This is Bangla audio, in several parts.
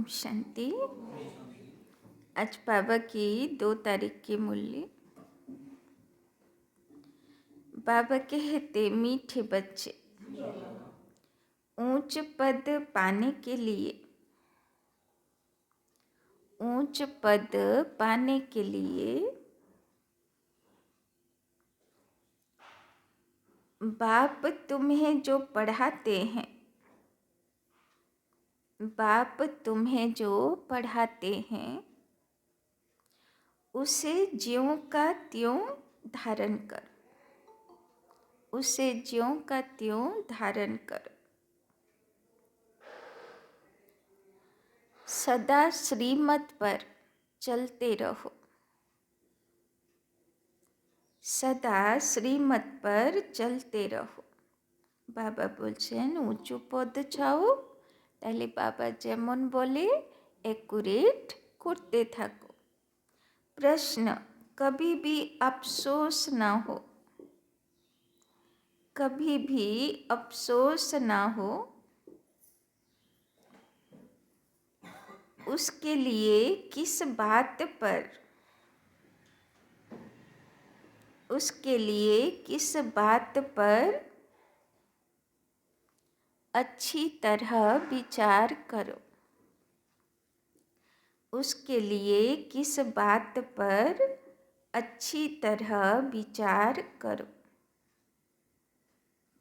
ओम शांति। आज बाबा की 2 तारीख की मुरली। बाबा कहते, मीठे बच्चे, ऊंच पद पाने के लिए, ऊंच पद पाने के लिए बाप तुम्हें जो पढ़ाते हैं, बाप तुम्हें जो पढ़ाते हैं उसे ज्यों का त्यों धारण कर, उसे ज्यों का त्यों धारण कर। सदा श्रीमत पर चलते रहो, सदा श्रीमत पर चलते रहो। बाबा बोलছেন উঁচু পদ চাও, তাহলে বাবা যেমন বলে एक्यूरेट করতে থাকো। प्रश्न, कभी भी अफसोस ना हो, कभी भी अफसोस ना हो, उसके लिए किस बात पर, उसके लिए किस बात पर अच्छी तरह विचार करो, उसके लिए किस बात पर अच्छी तरह विचार करो।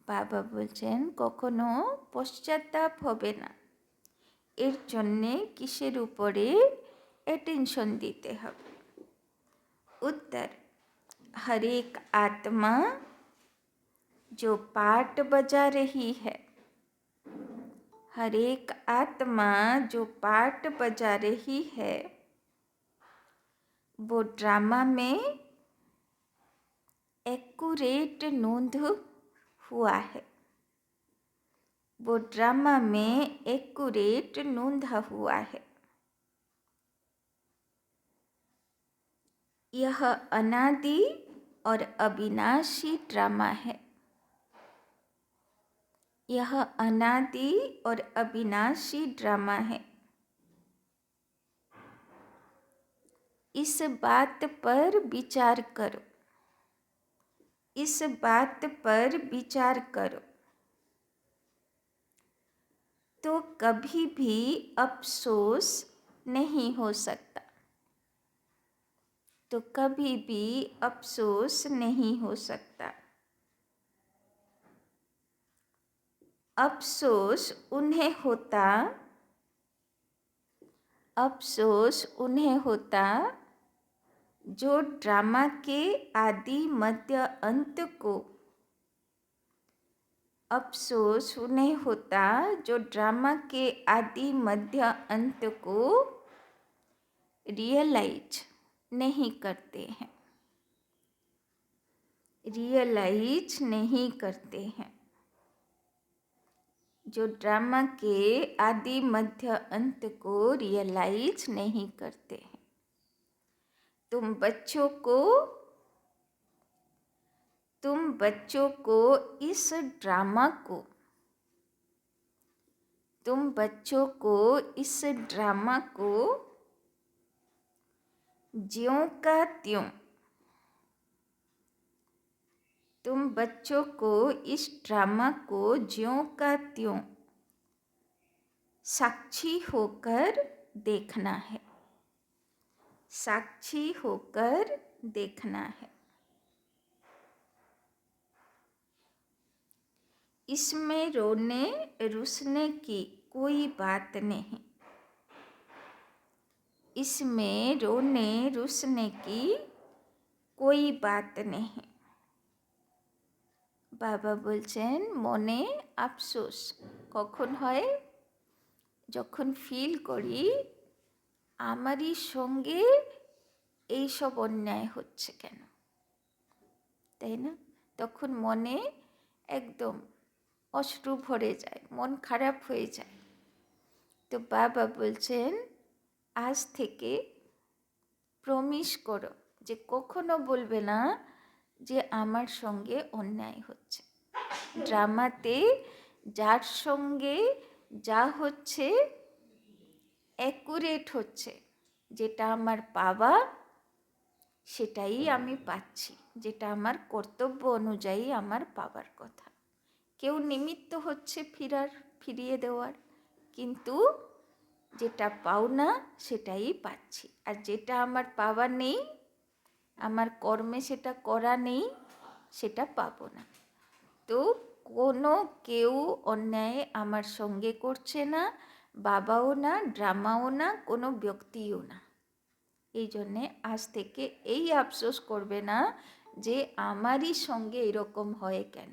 बाबा बोलছেন কখনো পশ্চাত্তাপ হবে না, এর জন্যে কিসের উপরে অ্যাটেনশন দিতে হবে। उत्तर, हर एक आत्मा जो पाठ बजा रही है, हर एक आत्मा जो पाठ बजा रही है वो ड्रामा में एक्यूरेट नोंद हुआ है, वो ड्रामा में एक्यूरेट नोंधा हुआ है। यह अनादि और अविनाशी ड्रामा है, यह अनादि और अविनाशी ड्रामा है। इस बात पर विचार करो, इस बात पर विचार करो तो कभी भी अफसोस नहीं हो सकता, तो कभी भी अफसोस नहीं हो सकता। अफसोस उन्हें होता, अफसोस उन्हें होता जो ड्रामा के आदि मध्य अंत को, अफसोस उन्हें होता जो ड्रामा के आदि मध्य अंत को रियलाइज नहीं करते हैं, रियलाइज नहीं करते हैं, जो ड्रामा के आदि मध्य अंत को रियलाइज नहीं करते हैं। तुम बच्चों को इस ड्रामा को, तुम बच्चों को इस ड्रामा को ज्यों का त्यों, तुम बच्चों को इस ड्रामा को ज्यों का त्यों साक्षी होकर देखना है, साक्षी होकर देखना है। इसमें रोने रुसने की कोई बात नहीं, इसमें रोने रुसने की कोई बात नहीं। बाबा बोलছেন মনে আফসোস কখন হয়, যখন ফিল করি আমারই সঙ্গে এইসব অন্যায় হচ্ছে কেন, তাই না? তখন মনে একদম অশ্রু ভরে যায়, মন খারাপ হয়ে যায়। তো বাবা বলছেন আজ থেকে প্রমিস করো যে কখনো বলবে না যে আমার সঙ্গে অন্যায় হচ্ছে। ড্রামাতে যার সঙ্গে যা হচ্ছে অ্যাকুরেট হচ্ছে, যেটা আমার পাওয়া সেটাই আমি পাচ্ছি, যেটা আমার কর্তব্য অনুযায়ী আমার পাওয়ার কথা। কেউ নিমিত্ত হচ্ছে ফিরিয়ে দেওয়ার, কিন্তু যেটা পাওনা সেটাই পাচ্ছি। আর যেটা আমার পাওয়া নেই, আমার কর্মে সেটা করা নেই, সেটা পাবো না। তো কেউ অন্যায় আমার সঙ্গে করছে না, বাবাও না, ড্রামাও না, কোনো ব্যক্তিও না। এই জন্যে আজ থেকে এই আফসোস করবে না যে আমারই সঙ্গে এরকম হয় কেন,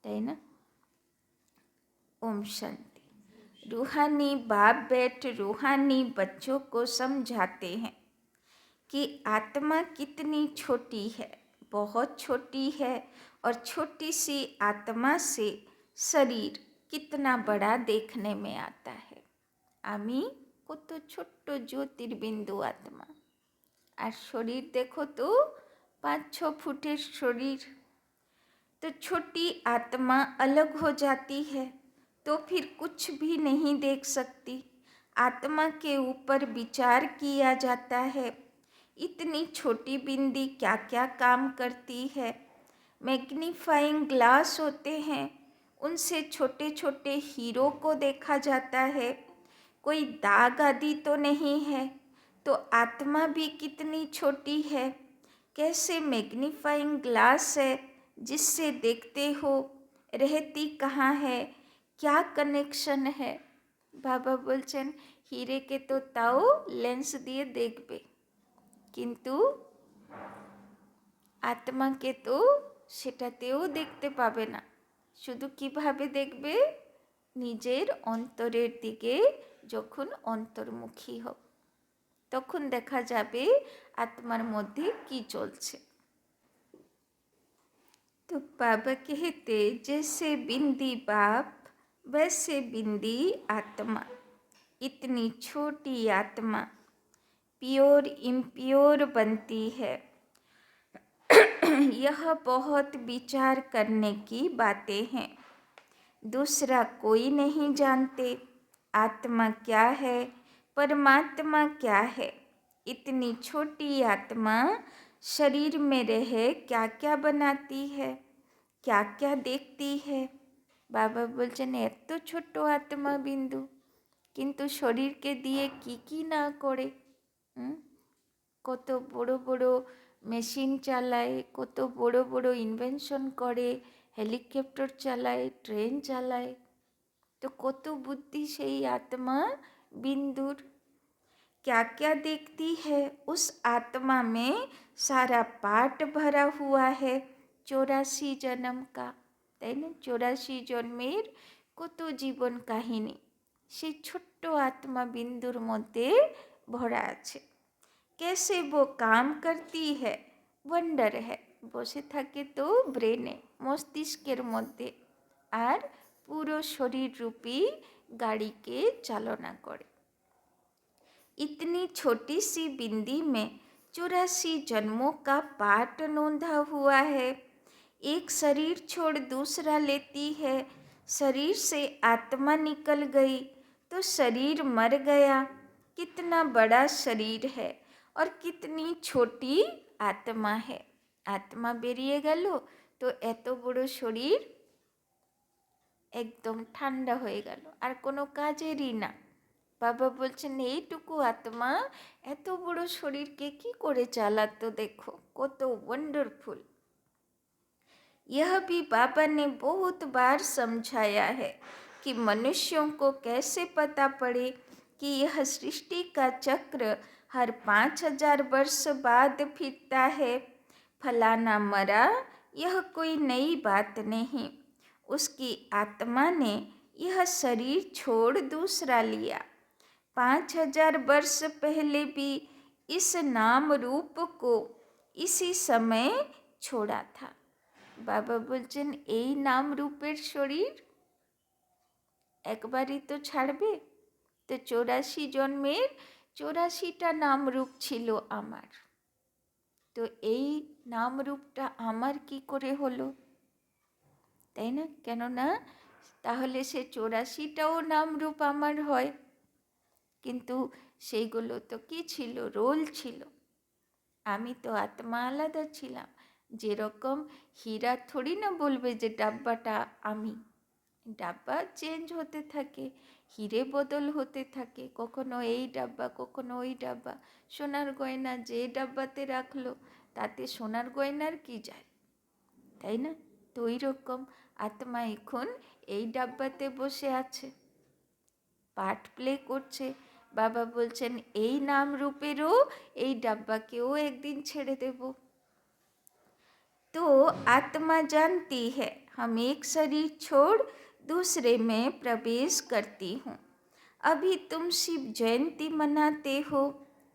তাই না? ओम शांति। रूहानी बाप बैठ रूहानी बच्चों को समझाते हैं कि आत्मा कितनी छोटी है, बहुत छोटी है, और छोटी सी आत्मा से शरीर कितना बड़ा देखने में आता है। आमी কত ছোট্ট জ্যোতির্বিন্দু আত্মা, আর শরীর দেখো তো 5-6 ফুটের শরীর। तो छोटी आत्मा अलग हो जाती है तो फिर कुछ भी नहीं देख सकती। आत्मा के ऊपर विचार किया जाता है, इतनी छोटी बिंदी क्या क्या काम करती है। मैग्नीफाइंग ग्लास होते हैं, उनसे छोटे छोटे हीरो को देखा जाता है, कोई दाग आदि तो नहीं है। तो आत्मा भी कितनी छोटी है, कैसे मैग्नीफाइंग ग्लास है जिससे देखते हो, रहती कहाँ है, क्या कनेक्शन है। বাবা বলছেন হিরেকে তো তাও লেন্স দিয়ে দেখবে, কিন্তু আত্মাকে তো সেটাতেও দেখতে পাবে না। শুধু কিভাবে দেখবে? নিজের অন্তরের দিকে যখন অন্তর্মুখী হবে, তখন দেখা যাবে আত্মার মধ্যে কি চলছে। तो बाबा कहते जैसे बिंदी बाप वैसे बिंदी आत्मा, इतनी छोटी आत्मा प्योर इम्प्योर बनती है। यह बहुत विचार करने की बातें हैं, दूसरा कोई नहीं जानते आत्मा क्या है, परमात्मा क्या है। इतनी छोटी आत्मा शरीर में रहे क्या क्या बनाती है, क्या क्या देखती है। বাবা বলছেন এত ছোট্ট আত্মা বিন্দু, কিন্তু শরীরকে দিয়ে কি না করে। কত বড় বড় মেশিন চালায়, কত বড় বড় ইনভেনশন করে, হেলিকপ্টার চালায়, ট্রেন চালায়। তো কত বুদ্ধি সেই আত্মা बिंदुर। क्या क्या देखती है, उस आत्मा में सारा पाठ भरा हुआ है 84 जन्म का, তাই না? 84 জন্মের কত জীবন কাহিনী সেই ছোট্ট আত্মা বিন্দুর মধ্যে ভরা আছে। कैसे वो काम करती है, वंडर है। বসে থাকে তো ব্রেনে, মস্তিষ্কের মধ্যে, আর পুরো শরীর রূপী গাড়িকে চালনা করে। इतनी छोटी सी बिंदी में 84 जन्मों का पाठ नोंधा हुआ है। एक शरीर छोड़ दूसरा लेती है, शरीर से आत्मा निकल गई तो शरीर मर गया। कितना बड़ा शरीर है और कितनी छोटी आत्मा है। आत्मा बेरिए गেল তো এত বড় শরীর একদম ঠান্ডা হয়ে গেল, আর কোনো কাজেরই না। বাবা বলছেন এইটুকু আত্মা এত বড় শরীরকে কি করে চালাতো, দেখো কত वंडरफुल। यह भी बाबा ने बहुत बार समझाया है कि मनुष्यों को कैसे पता पड़े कि यह सृष्टि का चक्र हर 5000 वर्ष बाद फिरता है। फलाना मरा, यह कोई नई बात नहीं। उसकी आत्मा ने यह शरीर छोड़ दूसरा लिया। 5000 वर्ष पहले भी इस नाम रूप को इसी समय छोड़ा था। বাবা বলছেন এই নাম রূপের শরীর একবারই তো ছাড়বে। তো 84 জন্মের 84টা নাম রূপ ছিল আমার, তো এই নাম রূপটা আমার কি করে হলো, তাই না? কেননা তাহলে সে 84টাও নাম রূপ আমার হয়। কিন্তু সেইগুলো তো কি ছিল? রোল ছিল। আমি তো আত্মা আলাদা ছিলাম। যেরকম হীরা থোড়ি না বলবে যে ডাব্বাটা আমি। ডাব্বা চেঞ্জ হতে থাকে, হিরে বদল হতে থাকে, কখনো এই ডাব্বা কখনো ওই ডাব্বা। সোনার গয়না যে ডাব্বাতে রাখলো তাতে সোনার গয়নার কি যায়, তাই না? তো ওই রকম আত্মা এখন এই ডাব্বাতে বসে আছে, পার্ট প্লে করছে। বাবা বলছেন এই নাম রূপেরও এই ডাব্বাকেও একদিন ছেড়ে দেব। तो आत्मा जानती है हम एक शरीर छोड़ दूसरे में प्रवेश करती हूँ। अभी तुम शिव जयंती मनाते हो,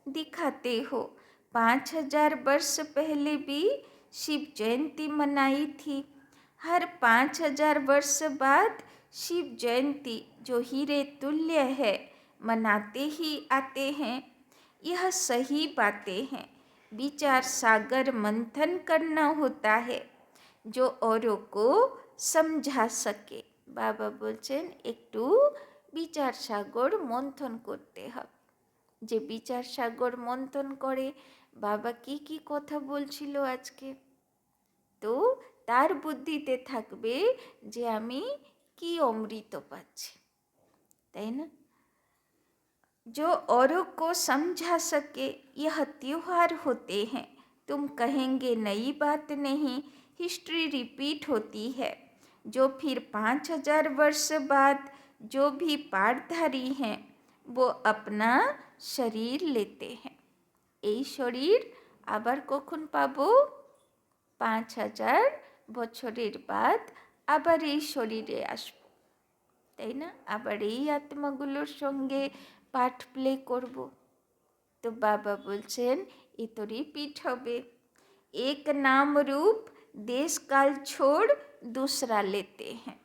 दिखाते हो। 5000 वर्ष पहले भी शिव जयंती मनाई थी। हर 5000 वर्ष बाद शिव जयंती जो हीरे तुल्य है मनाते ही आते हैं। यह सही बातें हैं। विचार सागर मंथन करना होता है जो औरों को समझा सके। বাবা বলছেন একটু বিচার সাগর মন্থন করতে হবে। যে বিচার সাগর মন্থন করে বাবা কি কি কথা বলছিল আজকে, তো তার বুদ্ধিতে থাকবে যে আমি কি অমৃত পাচ্ছি, তাই না? जो औरों को समझा सके यह त्योहार होते हैं। तुम कहेंगे नई बात नहीं, हिस्ट्री रिपीट होती है। जो फिर 5000 वर्ष बाद जो भी पाठधारी हैं वो अपना शरीर लेते हैं। এই শরীর আবার কখন পাবো? 5000 বছরের বাদ আবার এই শরীরে আসবো, তাই না? আবার এই আত্মাগুলোর সঙ্গে পাঠ প্লে করব। তো বাবা বলছেন এ তো রিপিট হবে। एक नाम रूप देश काल छोड़ दूसरा लेते हैं।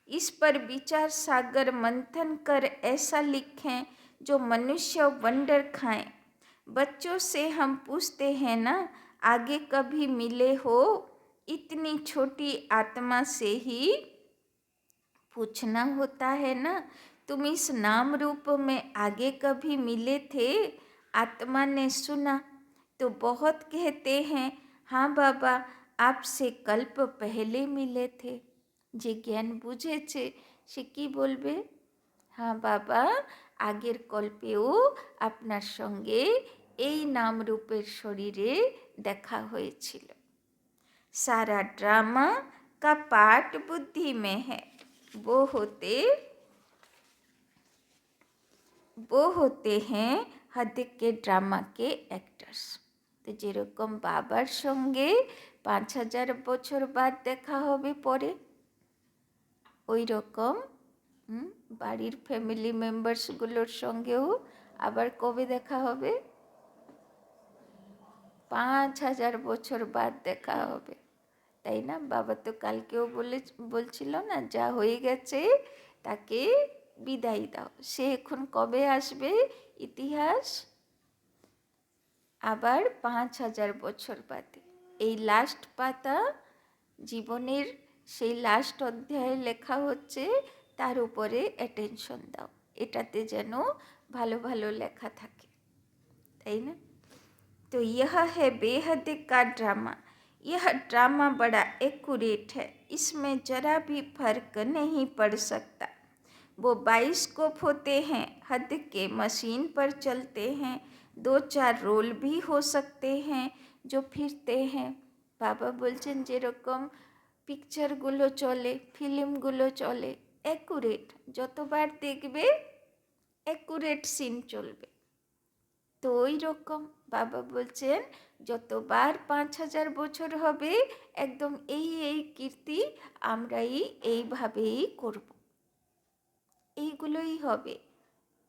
इस पर विचार सागर मंथन कर ऐसा लिखें जो मनुष्य वंडर खाएं। बच्चों से हम पूछते हैं ना, आगे कभी मिले हो? इतनी छोटी आत्मा से ही पूछना होता है ना, तुम इस नाम रूप में आगे कभी मिले थे? आत्मा ने सुना तो बहुत कहते हैं हाँ बाबा आपसे कल्प पहले मिले थे। যে জ্ঞান বুঝেছে সে কি বলবে? হ্যাঁ বাবা আগের কল্পেও আপনার সঙ্গে এই নাম রূপের শরীরে দেখা হয়েছিল। सारा ड्रामा का पार्ट बुद्धि में है। वो होते हैं हद के ड्रामा के एक्टर्स। তো যেরকম বাবার সঙ্গে 5000 বছর বাদ দেখা হবে পরে, ওই রকম বাড়ির ফ্যামিলি মেম্বার্সগুলোর সঙ্গেও আবার কবে দেখা হবে? 5000 বছর বাদ দেখা হবে, তাই না? বাবা তো কালকেও বলছিল না যা হয়ে গেছে তাকে বিদায় দাও। সে এখন কবে আসবে? ইতিহাস আবার 5000 বছর বাদে। এই লাস্ট পাতা জীবনের সেই লাস্ট অধ্যায়ে লেখা হচ্ছে, তার উপরে অ্যাটেনশন দাও, এটাতে যেন ভালো ভালো লেখা থাকে, তাই না? तो यह है बेहद का ड्रामा। यह ड्रामा बड़ा एक्यूरेट है, इसमें जरा भी फर्क नहीं पड़ सकता। वो बाइस्कोप होते हैं, हद के मशीन पर चलते हैं। 2-4 रोल भी हो सकते हैं जो फिरते हैं। বাবা বলছেন যেরকম পিকচারগুলো চলে, ফিল্মগুলো চলে, অ্যাকুরেট, যতবার দেখবে অ্যাকুরেট সিন চলবে। তো ওই রকম বাবা বলছেন যতবার 5000 বছর হবে একদম এই কীর্তি আমরাই এইভাবেই করব, এইগুলোই হবে।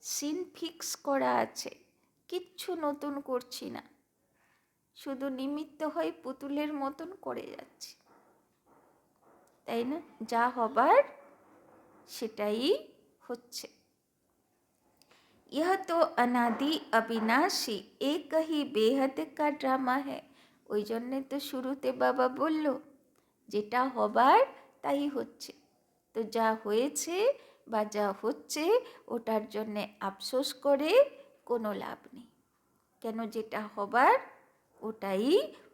সিন ফিক্স করা আছে, কিচ্ছু নতুন করছি না, শুধু নিমিত্ত হয়ে পুতুলের মতন করে যাচ্ছি, তাই না? যা হবার সেটাই হচ্ছে। यह तो अनादि अविनाशी एक ही बेहद का ड्रामा है। ওই জন্যে তো শুরুতে বাবা বলল যেটা হবার তাই হচ্ছে। তো যা হয়েছে বা যা হচ্ছে ওটার জন্যে আফসোস করে কোনো লাভ নেই। কেন, যেটা হবার ওটাই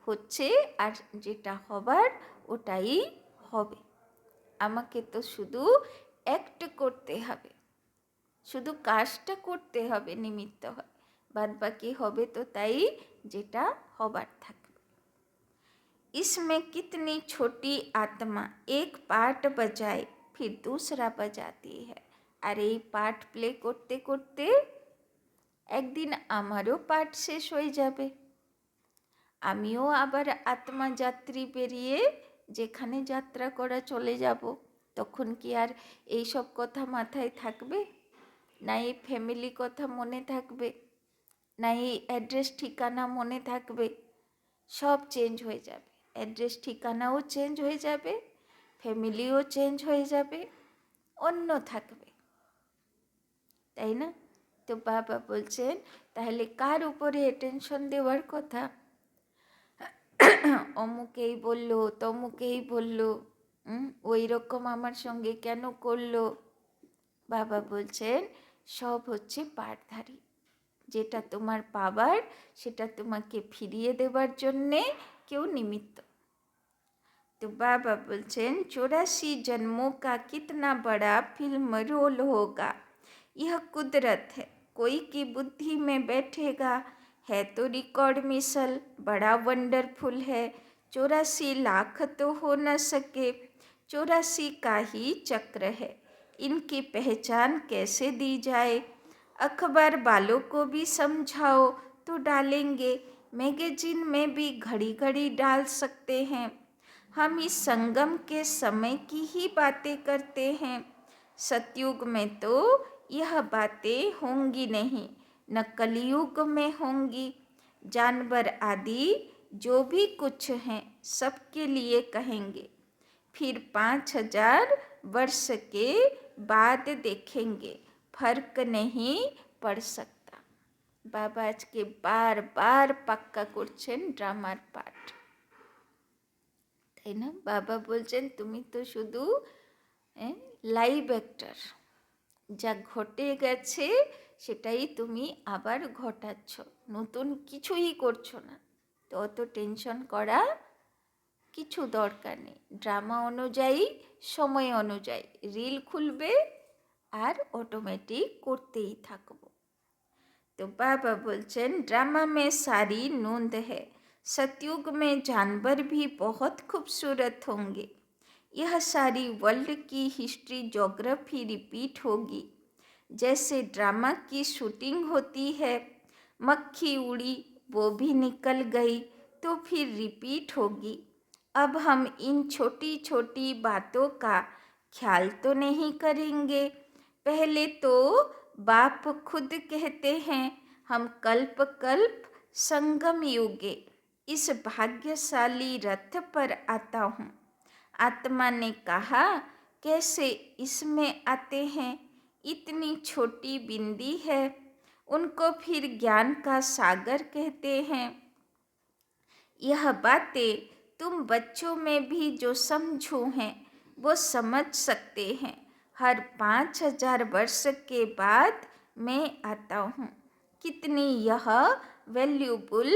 হচ্ছে, আর যেটা হবার ওটাই হবে। আমাকে তো শুধু অ্যাক্ট করতে হবে, শুধু কাজটা করতে হবে, নিমিত্ত হয়, বাদ বাকি হবে তো তাই যেটা হবার থাকবে। इसमें कितनी छोटी आत्मा एक पार्ट बजाए फिर दूसरा बजाती है। আর এই পার্ট প্লে করতে করতে একদিন আমারও পার্ট শেষ হয়ে যাবে, আমিও আবার আত্মা যাত্রী পেরিয়ে যেখানে যাত্রা করা চলে যাব। তখন কি আর এই সব কথা মাথায় থাকবে? না এই ফ্যামিলি কথা মনে থাকবে? না এই অ্যাড্রেস ঠিকানা মনে থাকবে? সব চেঞ্জ হয়ে যাবে, অ্যাড্রেস ঠিকানাও চেঞ্জ হয়ে যাবে, ফ্যামিলিও চেঞ্জ হয়ে যাবে, অন্য থাকবে, তাই না? তো বাবা বলছেন তাহলে কার উপরে অ্যাটেনশন দেওয়ার কথা? অমুকেই বললো, তমুকেই বললো, ওই রকম আমার সঙ্গে কেন করলো? বাবা বলছেন সব হচ্ছে পারধারী, যেটা তোমার পাবার সেটা তোমাকে ফিরিয়ে দেবার জন্যে কেউ নিমিত্ত। तो बाबा बोलचेन 84 जन्मों का कितना बड़ा फिल्म रोल होगा, यह कुदरत है। कोई की बुद्धि में बैठेगा, है तो रिकॉर्ड मिसल बड़ा वंडरफुल है। 84 लाख तो हो न सके, 84 का ही चक्र है, इनकी पहचान कैसे दी जाए? अखबार वालों को भी समझाओ तो डालेंगे, मैगजीन में भी घड़ी घड़ी डाल सकते हैं। हम इस संगम के समय की ही बातें करते हैं, सतयुग में तो यह बातें होंगी नहीं, न कलयुग में होंगी। जानवर आदि जो भी कुछ हैं सबके लिए कहेंगे, फिर 5000 वर्ष के बाद देखेंगे, फर्क नहीं पड़ सकता। बाबा आज के बार बार पक्का করছেন ড্রামার পাঠ, তাই না? বাবা বলছেন তুমি তো শুধু লাইভ অ্যাক্টর, যা ঘটে গেছে সেটাই তুমি আবার ঘটাচ্ছ, নতুন কিছুই করছো না। তো অত টেনশন করা কিছু দরকার নেই। ড্রামা অনুযায়ী, সময় অনুযায়ী রিল খুলবে আর অটোমেটিক করতেই থাকবো। तो बाबा बोलचन ड्रामा में सारी नूंद है, सतयुग में जानवर भी बहुत खूबसूरत होंगे। यह सारी वर्ल्ड की हिस्ट्री ज्योग्राफी रिपीट होगी, जैसे ड्रामा की शूटिंग होती है। मक्खी उड़ी, वो भी निकल गई, तो फिर रिपीट होगी। अब हम इन छोटी छोटी बातों का ख्याल तो नहीं करेंगे। पहले तो बाप खुद कहते हैं हम कल्प कल्प संगम युगे इस भाग्यशाली रथ पर आता हूँ। आत्मा ने कहा कैसे इसमें आते हैं, इतनी छोटी बिंदी है। उनको फिर ज्ञान का सागर कहते हैं। यह बातें तुम बच्चों में भी जो समझो हैं वो समझ सकते हैं। हर 5000 वर्ष के बाद मैं आता हूँ। कितनी यह ভ্যালুয়েবল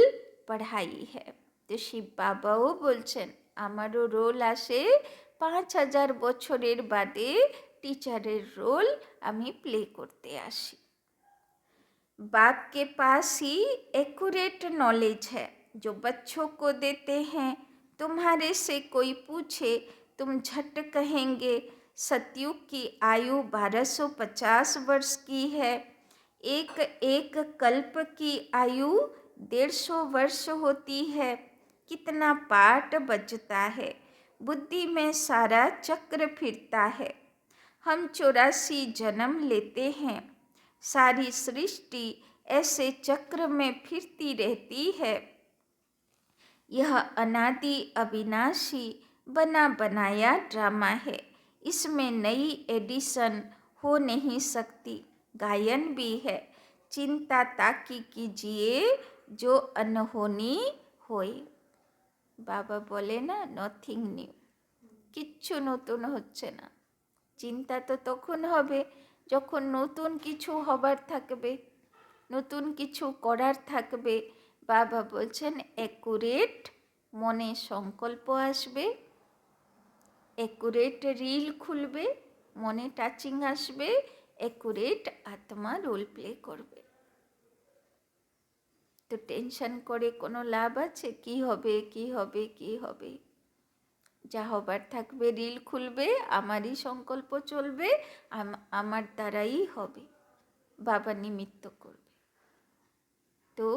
পড়াই है। তো শিব বাবাও বলছেন আমারও রোল আসে 5000 বছরের বাদে, टीचर रोल আমি প্লে করতে আসি। बाप के पास ही एक्यूरेट नॉलेज है जो बच्चों को देते हैं। तुम्हारे से कोई पूछे तुम झट कहेंगे सतयुग की आयु 1250 वर्ष की है। एक एक कल्प की आयु 150 वर्ष होती है। कितना पार्ट बचता है, बुद्धि में सारा चक्र फिरता है। हम 84 जन्म लेते हैं, सारी सृष्टि ऐसे चक्र में फिरती रहती है। यह अनादि अविनाशी बना बनाया ड्रामा है, इसमें नई एडिशन हो नहीं सकती। गायन भी है, चिंता ताकि कीजिए जो अनहोनी होए। বাবা বলে না নথিং নিউ, কিচ্ছু নতুন হচ্ছে না, চিন্তা তো তখন হবে যখন নতুন কিছু হবার থাকবে, নতুন কিছু করার থাকবে। বাবা বলছেন অ্যাকুরেট মনে সংকল্প আসবে, অ্যাকুরেট রিল খুলবে, মনে টাচিং আসবে, অ্যাকুরেট আত্মা রোল প্লে করবে। তো টেনশন করে কোনো লাভ আছে? কি হবে, কি হবে, কি হবে? যা হবার থাকবে রিল খুলবে, আমারই সংকল্প চলবে, আমার দ্বারাই হবে, বাবা নিমিত্ত করবে। তো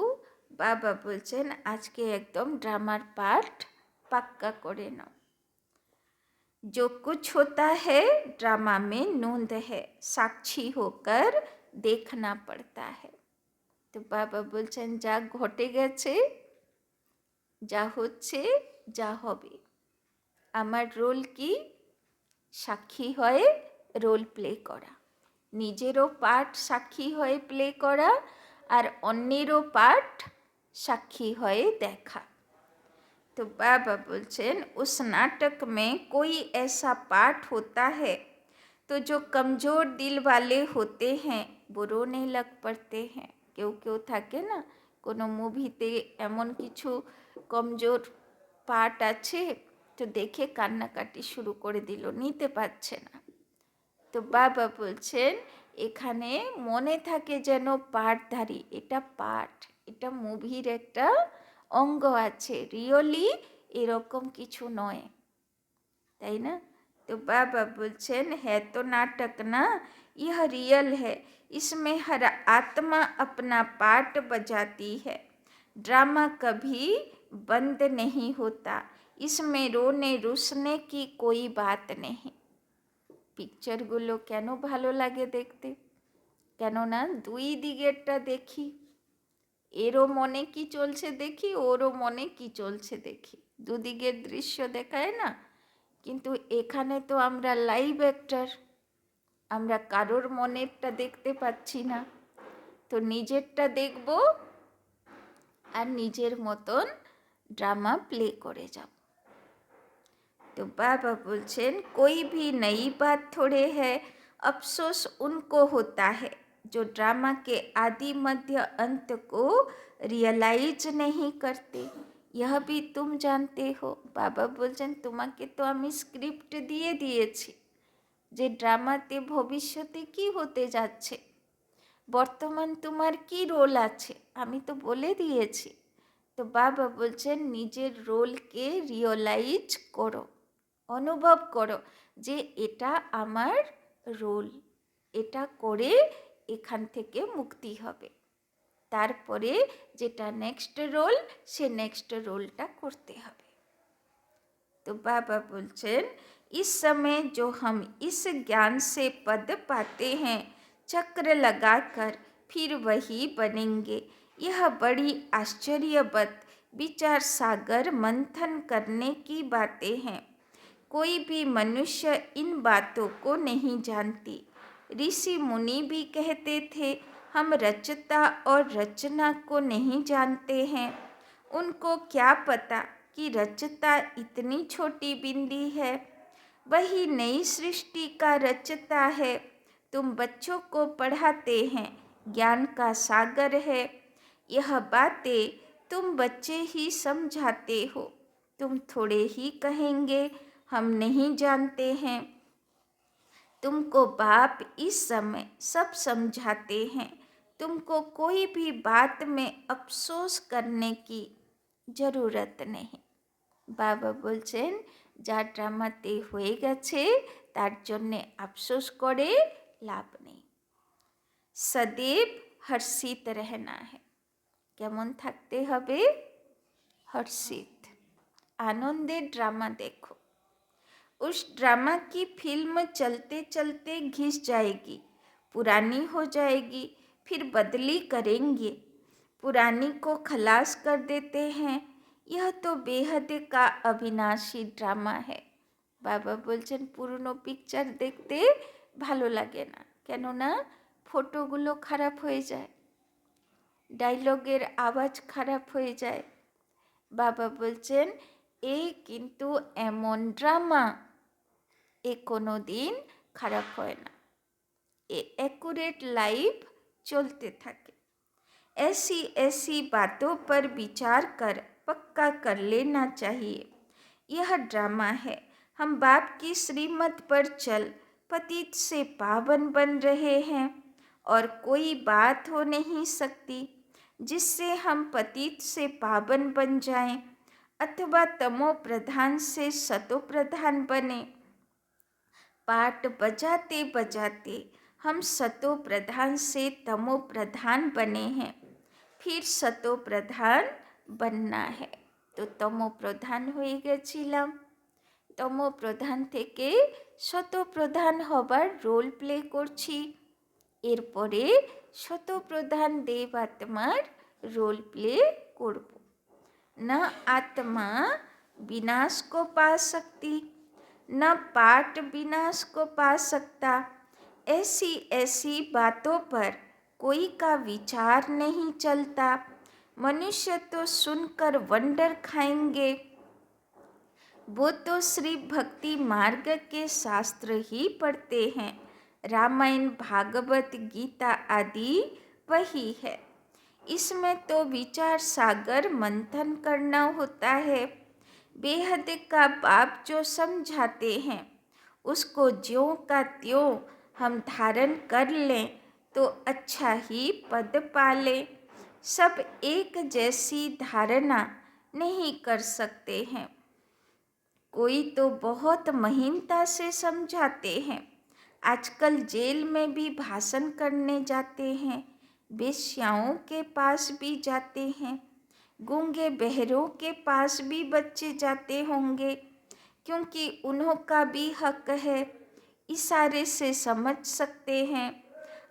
বাবা বলছেন আজকে একদম ড্রামার পার্ট পাক্কা করে নাও। जो कुछ होता है ड्रामा में नूंद है, साक्षी होकर देखना पड़ता है। তো বাবা বলছেন যা ঘটে গেছে, যা হচ্ছে, যা হবে, আমার রোল কি? সাক্ষী হয়ে রোল প্লে করা, নিজেরও পার্ট সাক্ষী হয়ে প্লে করা আর অন্যেরও পার্ট সাক্ষী হয়ে দেখা। तो बाबा बोलचेन उस नाटक में कोई ऐसा पार्ट होता है तो जो कमज़ोर दिल वाले होते हैं वो रोने लग पड़ते हैं। কেউ কেউ থাকে না কোনো মুভিতে এমন কিছু কমজোর পার্ট আছে তো দেখে কান্নাকাটি শুরু করে দিল, নিতে পারছে না। তো বাবা বলছেন এখানে মনে থাকে যেন পার্টধারী, এটা পার্ট, এটা মুভির একটা অঙ্গ আছে, রিয়েলি এরকম কিছু নয়, তাই না? तो बाबा बोलছেন है तो नाटक ना, यह रियल है, इसमें हर आत्मा अपना पार्ट बजाती है, ड्रामा कभी बंद नहीं होता, इसमें रोने रुसने की कोई बात नहीं। পিকচারগুলো কেন ভালো লাগে দেখতে? কেননা দুই দিকেরটা দেখি, এরও মনে কি চলছে দেখি, ওরও মনে কি চলছে দেখি, দুদিকের দৃশ্য দেখায় না। কিন্তু এখানে তো আমরা লাইভ অ্যাক্টর, আমরা কারোর মনেরটা দেখতে পাচ্ছি না, তো নিজেরটা দেখব আর নিজের মতন ড্রামা প্লে করে যাব। तो बाबा बोलचेन कोई भी नई बात थोड़े है, अफसोस उनको होता है जो ड्रामा के आदि मध्य अंत को रियलाइज नहीं करते। यह भी तुम जानते हो। बाबा बोलचेन तुम्हें तो आमी स्क्रिप्ट दिए दिएছি যে ড্রামাতে ভবিষ্যতে কি হতে যাচ্ছে, বর্তমান তোমার কি রোল আছে আমি তো বলে দিয়েছি। তো বাবা বলছেন নিজের রোলকে রিয়েলাইজ করো, অনুভব করো যে এটা আমার রোল, এটা করে এখান থেকে মুক্তি হবে, তারপরে যেটা নেক্সট রোল সে নেক্সট রোলটা করতে হবে। तो बाबा बोलचेन इस समय जो हम इस ज्ञान से पद पाते हैं चक्र लगाकर फिर वही बनेंगे, यह बड़ी आश्चर्यवत विचार सागर मंथन करने की बातें हैं। कोई भी मनुष्य इन बातों को नहीं जानती। ऋषि मुनि भी कहते थे हम रचता और रचना को नहीं जानते हैं। उनको क्या पता कि रचता इतनी छोटी बिंदी है, वही नई सृष्टि का रचता है। तुम बच्चों को पढ़ाते हैं, ज्ञान का सागर है, यह बातें तुम बच्चे ही समझाते हो, तुम थोड़े ही कहेंगे हम नहीं जानते हैं। तुमको बाप इस समय सब समझाते हैं, तुमको कोई भी बात में अफसोस करने की জরুরত নেই। বাবা বলছেন যা ড্রামাতে হয়ে গেছে তার জন্যে আফসোস করে লাভ নেই। সदैव हर्षित रहना है। কেমন থাকতে হবে? हर्षित, आनंदे ड्रामा देखो। उस ड्रामा की फिल्म चलते चलते घिस जाएगी, पुरानी हो जाएगी, फिर बदली करेंगे, पुरानी को खलास कर देते हैं। यह तो बेहद का अविनाशी ड्रामा है। বাবা বলছেন পুরনো পিকচার দেখতে ভালো লাগে না, কেননা ফটোগুলো খারাপ হয়ে যায়, ডায়লগের আওয়াজ খারাপ হয়ে যায়। বাবা বলছেন এ কিন্তু এমন ড্রামা, এ কোনো দিন খারাপ হয় না, एक्यूरेट लाइफ चलते থাকে। ऐसी ऐसी बातों पर विचार कर पक्का कर लेना चाहिए। यह ड्रामा है। हम बाप की श्रीमत पर चल पतित से पावन बन रहे हैं और कोई बात हो नहीं सकती जिससे हम पतित से पावन बन जाएं अथवा तमो प्रधान से सतो प्रधान बने। पाठ बजाते बजाते हम सतो प्रधान से तमो प्रधान बने हैं, फिर सतो प्रधान बनना है। तो तमो प्रधान হয়ে গেছিলাম, তমো প্রধান থেকে শত প্রধান হবার রোল প্লে করছি। এরপরে শত প্রধান দেব আত্মার রোল প্লে করব। न आत्मा विनाश को पा सकती, न पाठ विनाश को पा सकता। ऐसी ऐसी बातों पर कोई का विचार नहीं चलता। मनुष्य तो सुनकर वंडर खाएंगे। वो तो श्री भक्ति मार्ग के शास्त्र ही पढ़ते हैं। रामायण भागवत गीता आदि वही है। इसमें तो विचार सागर मंथन करना होता है। बेहद का बाप जो समझाते हैं उसको ज्यों का त्यों हम धारण कर लें तो अच्छा ही पद पाले। सब एक जैसी धारणा नहीं कर सकते हैं। कोई तो बहुत महीनता से समझाते हैं। आजकल जेल में भी भाषण करने जाते हैं, वेश्याओं के पास भी जाते हैं, गूंगे बहरों के पास भी बच्चे जाते होंगे, क्योंकि उन्हों का भी हक है। इशारे से समझ सकते हैं।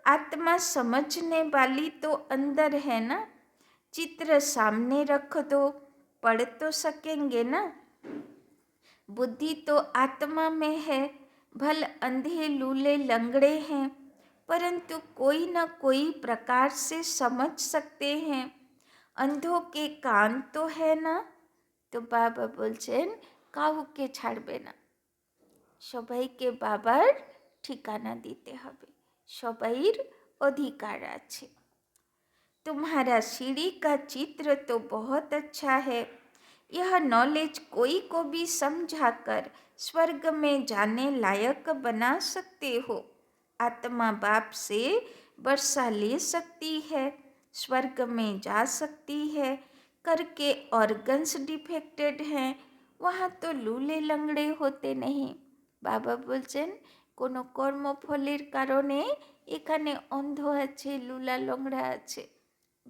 आत्मा समझने वाली तो अंदर है ना। चित्र सामने रख दो, पढ़ तो सकेंगे ना। बुद्धि तो आत्मा में है। भल अंधे लूले लंगड़े हैं, परंतु कोई न कोई प्रकार से समझ सकते हैं। अंधों के कान तो है ना। तो बाबा बोलছেন কাউকে ছাড়বে না, সবাইকে বাবার ঠিকানা দিতে হবে, সবাইর অধিকার আছে। तुम्हारा सीढ़ी का चित्र तो बहुत अच्छा है। यह नॉलेज कोई को भी समझाकर स्वर्ग में जाने लायक बना सकते हो। आत्मा बाप से वर्षा ले सकती है, स्वर्ग में जा सकती है। करके ऑर्गन्स डिफेक्टेड हैं, वहाँ तो लूले लंगड़े होते नहीं। बाबा बोलছেন কোনো কর্মফলের কারণে এখানে অন্ধ আছে, লুলা লংড়া আছে।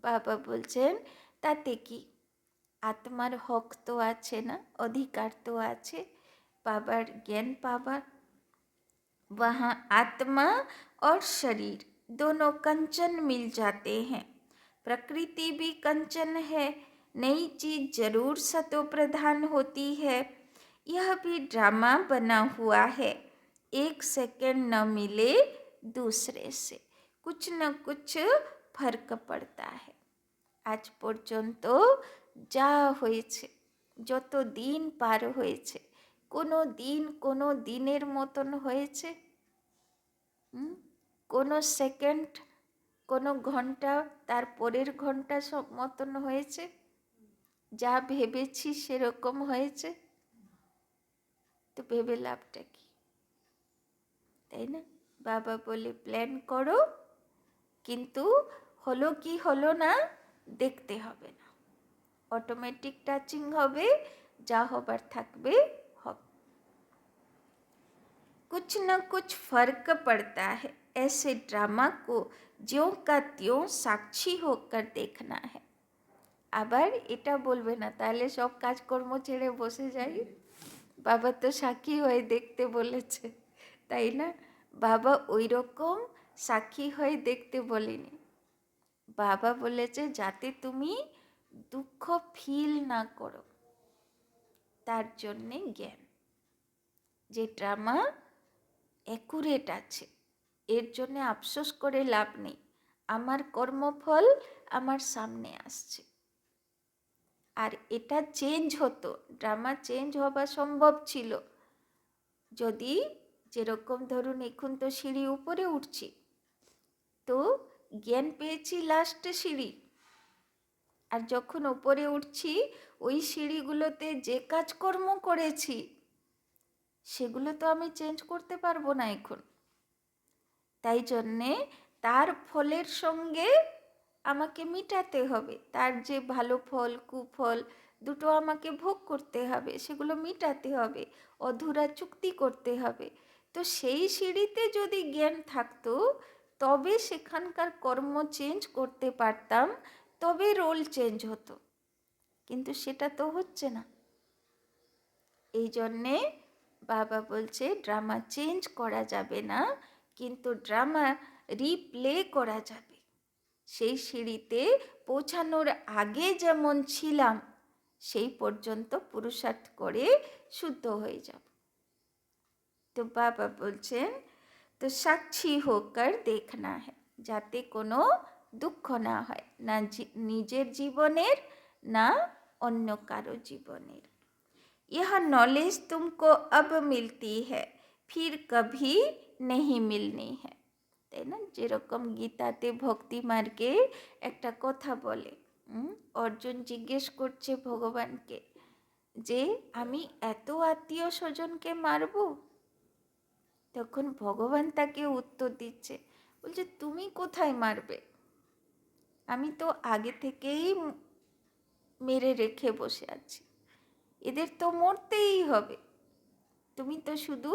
বাবা বলছেন তাতে কি, आत्मार हक तो आछे ना, अधिकार तो आछे बाबार ज्ञान पावार। वहाँ आत्मा और शरीर दोनों कंचन मिल जाते हैं। प्रकृति भी कंचन है। नई चीज जरूर सतो प्रधान होती है। यह भी ड्रामा बना हुआ है। एक सेकंड न मिले दूसरे से कुछ न कुछ फर्क पड़ता है। আজ পর্যন্ত যা হয়েছে, যত দিন পার হয়েছে, কোনো দিনের মতন হয়েছে? কোনো সেকেন্ড, কোনো ঘন্টা তার পরের ঘন্টা সব মতন হয়েছে? যা ভেবেছি সেরকম হয়েছে? তো ভেবে লাভটা কি, তাই না? বাবা বলে প্ল্যান করো, কিন্তু হলো কি হলো না দেখতে হবে না। অটোমেটিক টাচিং হবে, যা হবার থাকবে হবে। कुछ न कुछ फर्क पड़ता है। ऐसे ड्रामा को ज्यों का त्यों साक्षी होकर देखना है। আবার এটা বলবে না তাহলে সব কাজকর্ম ছেড়ে বসে যাই। বাবা তো সাক্ষী হয়ে দেখতে বলেছে, তাই না? বাবা ওই রকম সাক্ষী হয়ে দেখতে বলেনি। বাবা বলেছে যাতে তুমি দুঃখ ফিল না করো, তার জন্যে জ্ঞান। যে ড্রামা অ্যাকুরেট আছে, এর জন্যে আফসোস করে লাভ নেই। আমার কর্মফল আমার সামনে আসছে। আর এটা চেঞ্জ হতো, ড্রামা চেঞ্জ হওয়া সম্ভব ছিল যদি যেরকম ধরুন এখন তো সিঁড়ি উপরে উঠছি, তো জ্ঞান পেয়েছি লাস্টে সিঁড়ি, আর যখন উপরে উঠছি ওই সিঁড়িগুলোতে যে কাজকর্ম করেছি সেগুলো তো আমি চেঞ্জ করতে পারবো না এখন। তাই জন্যে তার ফলের সঙ্গে আমাকে মিটাতে হবে, তার যে ভালো ফল কুফল দুটো আমাকে ভোগ করতে হবে, সেগুলো মিটাতে হবে, অধুরা চুক্তি করতে হবে। তো সেই সিঁড়িতে যদি জ্ঞান থাকতো তবে সেখানকার কর্ম চেঞ্জ করতে পারতাম, তবে রোল চেঞ্জ হতো, কিন্তু সেটা তো হচ্ছে না। এই জন্যে বাবা বলছে ড্রামা চেঞ্জ করা যাবে না, কিন্তু ড্রামা রিপ্লে করা যাবে। সেই সিঁড়িতে পৌঁছানোর আগে যেমন ছিলাম সেই পর্যন্ত পুরুষার্থ করে শুদ্ধ হয়ে যাব। তো বাবা বলছেন তো সাক্ষী হোকর দেখনা হ্যায়, যাতে কোনো দুঃখ না হয়, না নিজের জীবনের না অন্য কারো জীবনের। यह नॉलेज तुमको अब मिलती है, फिर कभी नहीं मिलनी है। তাই না? যেরকম গীতাতে ভক্তি মার্গে একটা কথা বলে, অর্জুন জিজ্ঞেস করছে ভগবানকে যে আমি এত আত্মীয় স্বজনকে মারব? তখন ভগবান তাকে উত্তর দিচ্ছে, বলছে তুমি কোথায় মারবে, আমি তো আগে থেকেই মেরে রেখে বসে আছি, এদের তো মরতেই হবে, তুমি তো শুধু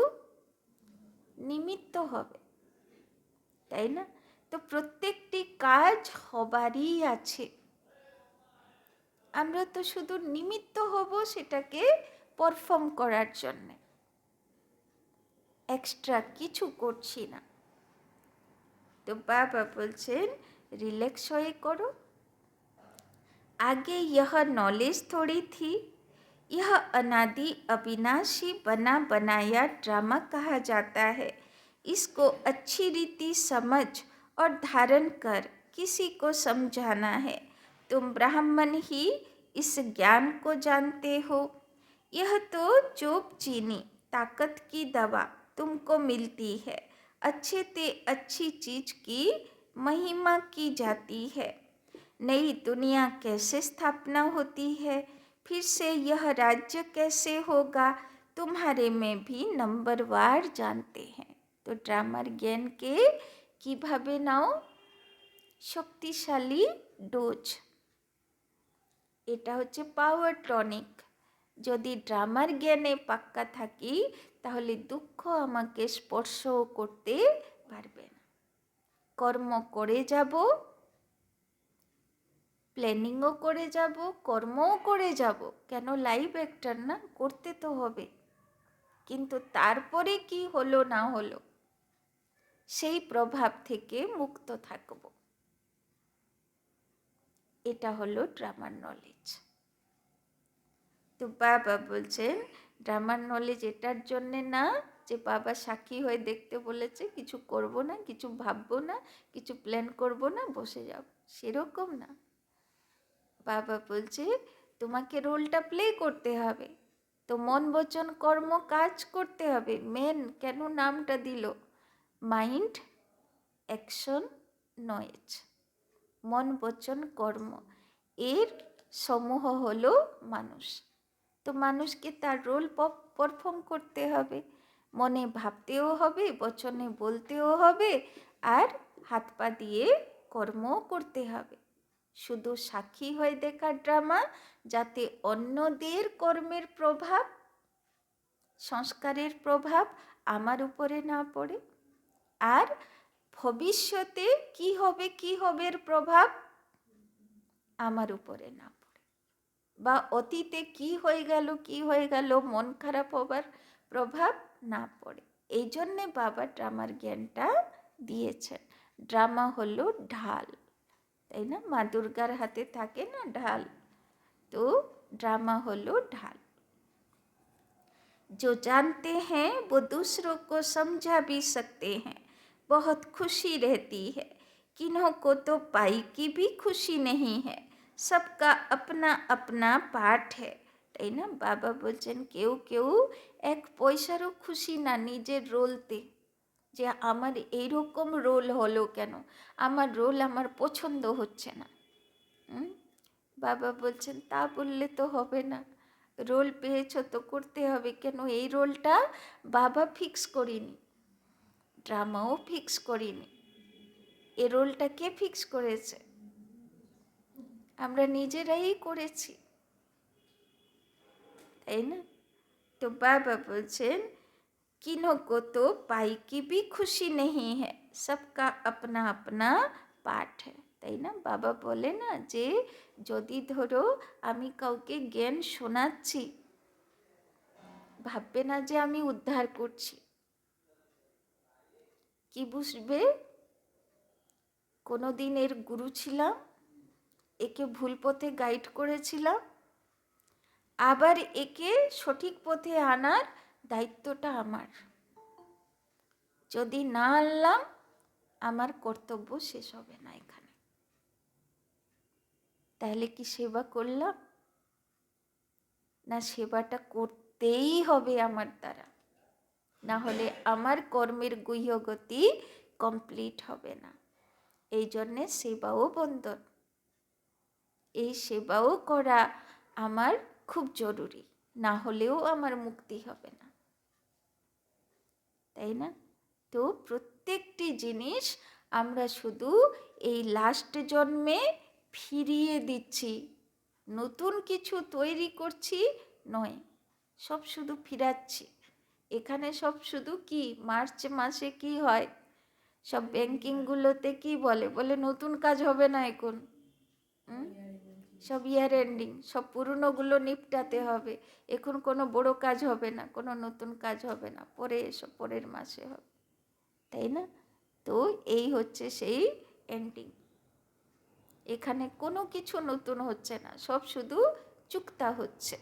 নিমিত্ত হবে। তাই না? তো প্রত্যেকটি কাজ হবারই আছে, আমরা তো শুধু নিমিত্ত হব সেটাকে পারফর্ম করার জন্য, এক্সট্রা কিছু করছি না। তো বাবা বলছেন রিল্যাক্স হয়ে করো। आगे यह नॉलेज थोड़ी थी, यह अनादि अविनाशी बना बनाया ड्रामा कहा जाता है। इसको अच्छी रीति समझ और धारण कर किसी को समझाना है। तुम ब्राह्मण ही इस ज्ञान को जानते हो। यह तो चोप चीनी ताकत की दवा तुमको मिलती है, अच्छे ते अच्छी चीज की महिमा की जाती है। नई दुनिया कैसे स्थापना होती है, फिर से यह राज्य कैसे होगा, तुम्हारे में भी नंबरवार जानते हैं। तो ড্রামার জ্ঞানকে কিভাবে নাও? শক্তিশালী ডোজ, এটা হচ্ছে পাওয়ার টনিক। যদি ড্রামার জ্ঞানে পাক্কা থাকি তাহলে দুঃখ আমাকে স্পর্শও করতে পারবে না। কর্ম করে যাব, প্ল্যানিংও করে যাব, কর্মও করে যাব, কেন লাইভ অ্যাক্টর না, করতে তো হবে। কিন্তু তারপরে কি হলো না হলো সেই প্রভাব থেকে মুক্ত থাকব, এটা হলো ড্রামার নলেজ। তো বাবা বলছেন ড্রামার নলেজ এটার জন্যে না যে বাবা সাক্ষী হয়ে দেখতে বলেছে, কিছু করব না, কিছু ভাববো না, কিছু প্ল্যান করব না, বসে যাব, সেরকম না। বাবা বলছে তোমাকে রোলটা প্লে করতে হবে, তো মন বচন কর্ম কাজ করতে হবে। মেন কেন নামটা দিল মাইন্ড অ্যাকশন নয়েজ, মন বচন কর্ম, এর সমূহ হলো মানুষ। তো মানুষকে তার রোল পারফর্ম করতে হবে, মনে ভাবতেও হবে, বচনে বলতেও হবে, আর হাত পা দিয়ে কর্মও করতে হবে। শুধু সাক্ষী হয়ে দেখার ড্রামা, যাতে অন্যদের কর্মের প্রভাব, সংস্কারের প্রভাব আমার উপরে না পড়ে, আর ভবিষ্যতে কি হবে কি হবে এর প্রভাব আমার উপরে না পড়ে, বা অতীতে কি হয়ে গেল মন খারাপ হবার প্রভাব না পড়ে। এই জন্যে বাবা ড্রামার জ্ঞানটা দিয়েছেন। ড্রামা হলো ঢাল, তাই না? মা দুর্গার হাতে থাকে না ঢাল, তো ড্রামা হলো ঢাল। जो जानते हैं वो दूसरों को समझा भी सकते हैं, बहुत खुशी रहती है। किन्हों को तो पाई की भी खुशी नहीं है, सबका अपना अपना पाठ है। তাই না? বাবা বলছেন কেউ কেউ এক পয়সারও খুশি না নিজের রোলতে, যে আমার এইরকম রোল হলো কেন, আমার রোল আমার পছন্দ হচ্ছে না। বাবা বলছেন তা বললে তো হবে না, রোল পেয়েছো তো করতে হবে। কেন এই রোলটা বাবা ফিক্স করিনি, ড্রামাও ফিক্স করিনি, এ রোলটা কে ফিক্স করেছে? আমরা নিজেরাই করেছি, তাই না? তো বাবা বলছেন किन्हों को तो पाई की भी खुशी नहीं है, सबका अपना अपना পাঠ है, তাই না? বাবা বলে না যে যদি ধরো আমি কাউকে জ্ঞান শোনাচ্ছি, ভাববে না যে আমি উদ্ধার করছি। কি বুঝবে? কোনো দিন এর গুরু ছিলাম, একে ভুল পথে গাইড করেছিলাম, আবার একে সঠিক পথে আনার দায়িত্বটা আমার। যদি না আনলাম আমার কর্তব্য শেষ হবে না এখানে। তাহলে কি সেবা করলাম? না, সেবাটা করতেই হবে আমার দ্বারা, না হলে আমার কর্মের গুহ্যগতি কমপ্লিট হবে না। এই জন্যে সেবাও বন্ধন, এই সেবাও করা আমার খুব জরুরি, না হলেও আমার মুক্তি হবে না, তাই না? তো প্রত্যেকটি জিনিস আমরা শুধু এই লাস্ট জন্মে ফিরিয়ে দিচ্ছি, নতুন কিছু তৈরি করছি নয়, সব শুধু ফিরাচ্ছি। এখানে সব শুধু কি মার্চ মাসে কি হয়, সব ব্যাংকিংগুলোতে কি বলে, বলে নতুন কাজ হবে না এখন, সব ইয়ার এন্ডিং, সব পুরনোগুলো নিপটাতে হবে, এখন কোনো বড় কাজ হবে না, কোনো নতুন কাজ হবে না, পরে এসব পরের মাসে হবে, তাই না? তো এই হচ্ছে সেই এন্ডিং। এখানে কোনো কিছু নতুন হচ্ছে না, সব শুধু চুক্তা হচ্ছে।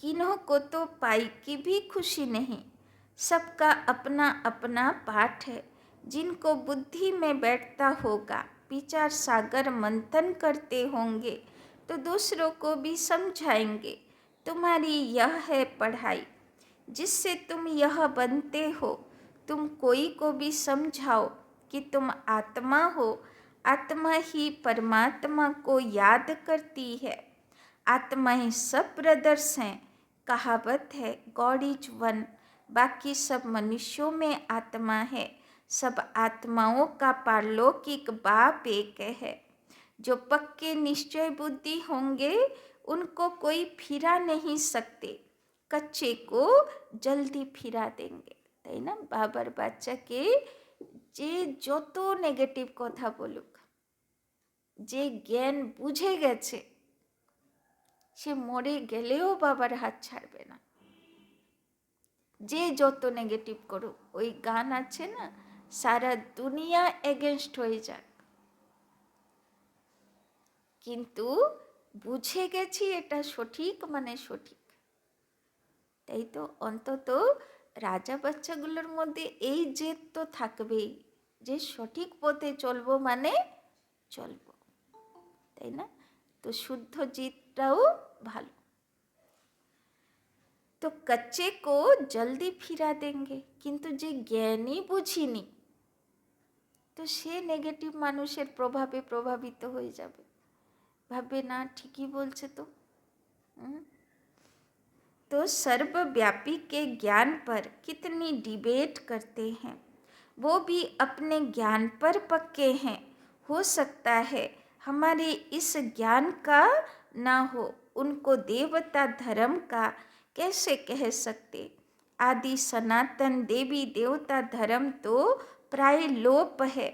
किन्हों को तो पाई की भी खुशी नहीं, सबका अपना अपना पाठ है, जिनको बुद्धि में बैठता होगा विचार सागर मंथन करते होंगे तो दूसरों को भी समझाएंगे। तुम्हारी यह है पढ़ाई, जिससे तुम यह बनते हो। तुम कोई को भी समझाओ कि तुम आत्मा हो, आत्मा ही परमात्मा को याद करती है। आत्मा ही सब ब्रदर्स हैं, कहावत है गॉड इज वन, बाकी सब मनुष्यों में आत्मा है, सब आत्माओं का पारलौकिक बाप एक है। जो पक्के निश्चय बुद्धि होंगे उनको कोई फिरा नहीं सकते, कच्चे को जल्दी फिरा देंगे, তাই না? বাবার বাচ্চাকে যে যত নেগেটিভ কথা বলুক, যে জ্ঞান বুঝে গেছে, সে মরে গেলেও বাবার হাত ছাড়বে না। যে যত নেগেটিভ করুক, ওই গান আছে না, সারা দুনিয়া এগেনস্ট হয়ে যাক, কিন্তু বুঝে গেছি এটা সঠিক মানে সঠিক। তাই তো অন্তত রাজা বাচ্চাগুলোর মধ্যে এই জেদ তো থাকবেই যে সঠিক পথে চলবো মানে চলবো, তাই না? তো শুদ্ধ জিতটাও ভালো। তো কচ্চে কো জলদি ফিরা দেঙ্গে, কিন্তু যে জ্ঞানই বুঝিনি, তো সে নেগেটিভ মানুষের প্রভাবে প্রভাবিত হয়ে যাবে, ভাববে না ঠিকই বলছে তো। तो सर्वव्यापी के ज्ञान पर कितनी डिबेट करते हैं, वो भी अपने ज्ञान पर पक्के हैं। हो सकता है हमारे इस ज्ञान का ना हो, उनको देवता धर्म का कैसे कह सकते। आदि सनातन देवी देवता धर्म तो प्राय लोप है।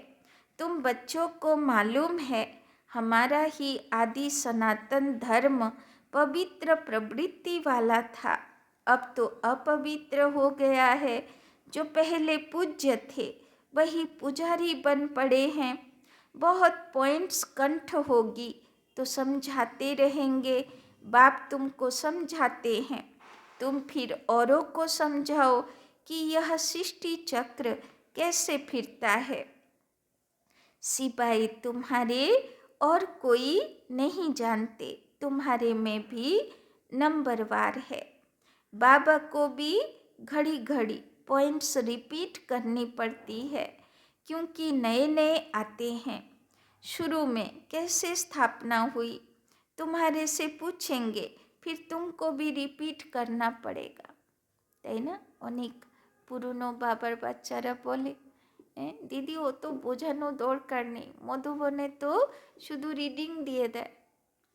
तुम बच्चों को मालूम है हमारा ही आदि सनातन धर्म पवित्र प्रवृत्ति वाला था, अब तो अपवित्र हो गया है। जो पहले पूज्य थे वही पुजारी बन पड़े हैं। बहुत पॉइंट्स कंठ होगी तो समझाते रहेंगे, बाप तुमको समझाते हैं, तुम फिर औरों को समझाओ कि यह सृष्टि चक्र कैसे फिरता है। सिवाय तुम्हारे और कोई नहीं जानते, तुम्हारे में भी नंबरवार है। बाबा को भी घड़ी घड़ी पॉइंट्स रिपीट करनी पड़ती है, क्योंकि नए नए आते हैं। शुरू में कैसे स्थापना हुई तुम्हारे से पूछेंगे, फिर तुमको भी रिपीट करना पड़ेगा, তাই না? অনেক পুরনো বাবার বাচ্চারা বলে, দিদি ও তো বোঝানো দরকার নেই, মধুবনে তো শুধু রিডিং দিয়ে দেয়,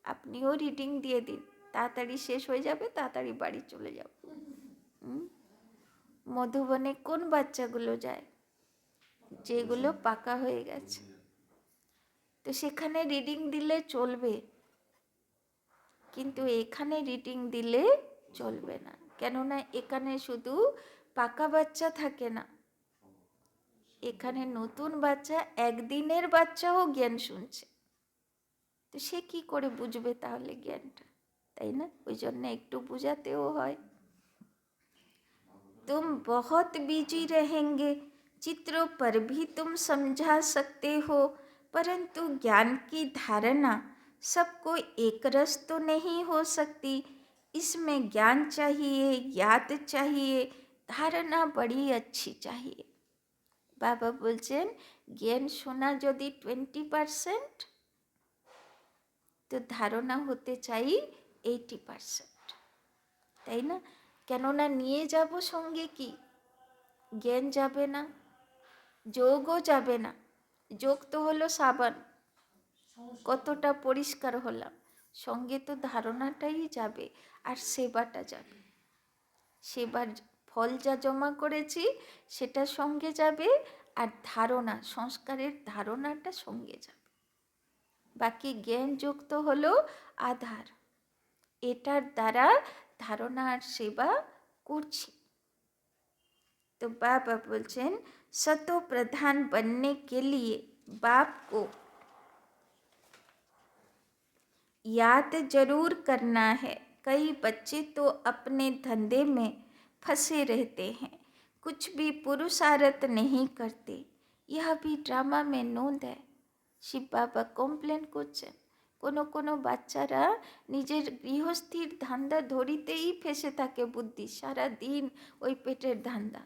আপনিও রিডিং দিয়ে দিন, তাড়াতাড়ি শেষ হয়ে যাবে, তাড়াতাড়ি বাড়ি চলে যাব। মধুবনে কোন বাচ্চাগুলো যায়? যেগুলো পাকা হয়ে গেছে। তো সেখানে রিডিং দিলে চলবে, কিন্তু এখানে রিডিং দিলে চলবে না, কেননা এখানে শুধু পাকা বাচ্চা থাকে না, এখানে নতুন বাচ্চা, একদিনের বাচ্চাও জ্ঞান শুনছে। তো সে কি করে বুঝবে তাহলে জ্ঞানটা, তাই না? ওই জন্য একটু বুঝাতেও হয়। तुम बहुत बिजी रहेंगे, चित्रों पर भी तुम समझा सकते हो, परंतु ज्ञान की धारणा सबको एक रस तो नहीं हो सकती। इसमें ज्ञान चाहिए, याद चाहिए, धारणा बड़ी अच्छी चाहिए। बाबा बोलছেন জ্ঞান শোনা যদি 20%, তো ধারণা হতে চাই 80%, তাই না? কেননা নিয়ে যাব সঙ্গে কি? জ্ঞান যাবে না, যোগও যাবে না। যোগ তো হলো সাবান, কতটা পরিষ্কার হলাম, সঙ্গে তো ধারণাটাই যাবে, আর সেবাটা যাবে। সেবার ফল যা জমা করেছি সেটা সঙ্গে যাবে, আর ধারণা, সংস্কারের ধারণাটা সঙ্গে যাবে। বাকি জ্ঞান যোগ তো হলো আধার, এটার দ্বারা ধারণা আর সেবা করছি। तो बाबा बोलছেন सतो प्रधान बनने के लिए बाप को याद जरूर करना है। कई बच्चे तो अपने धंधे में फंसे रहते हैं, कुछ भी पुरुषार्थ नहीं करते। यह भी ड्रामा में नोंद है। শিব বাবা কমপ্লেন করছেন, কোনো কোনো বাচ্চারা নিজের গৃহস্থির ধান্দা ধরিতেই ফেসে থাকে বুদ্ধি, সারা দিন ওই পেটের ধান্দা।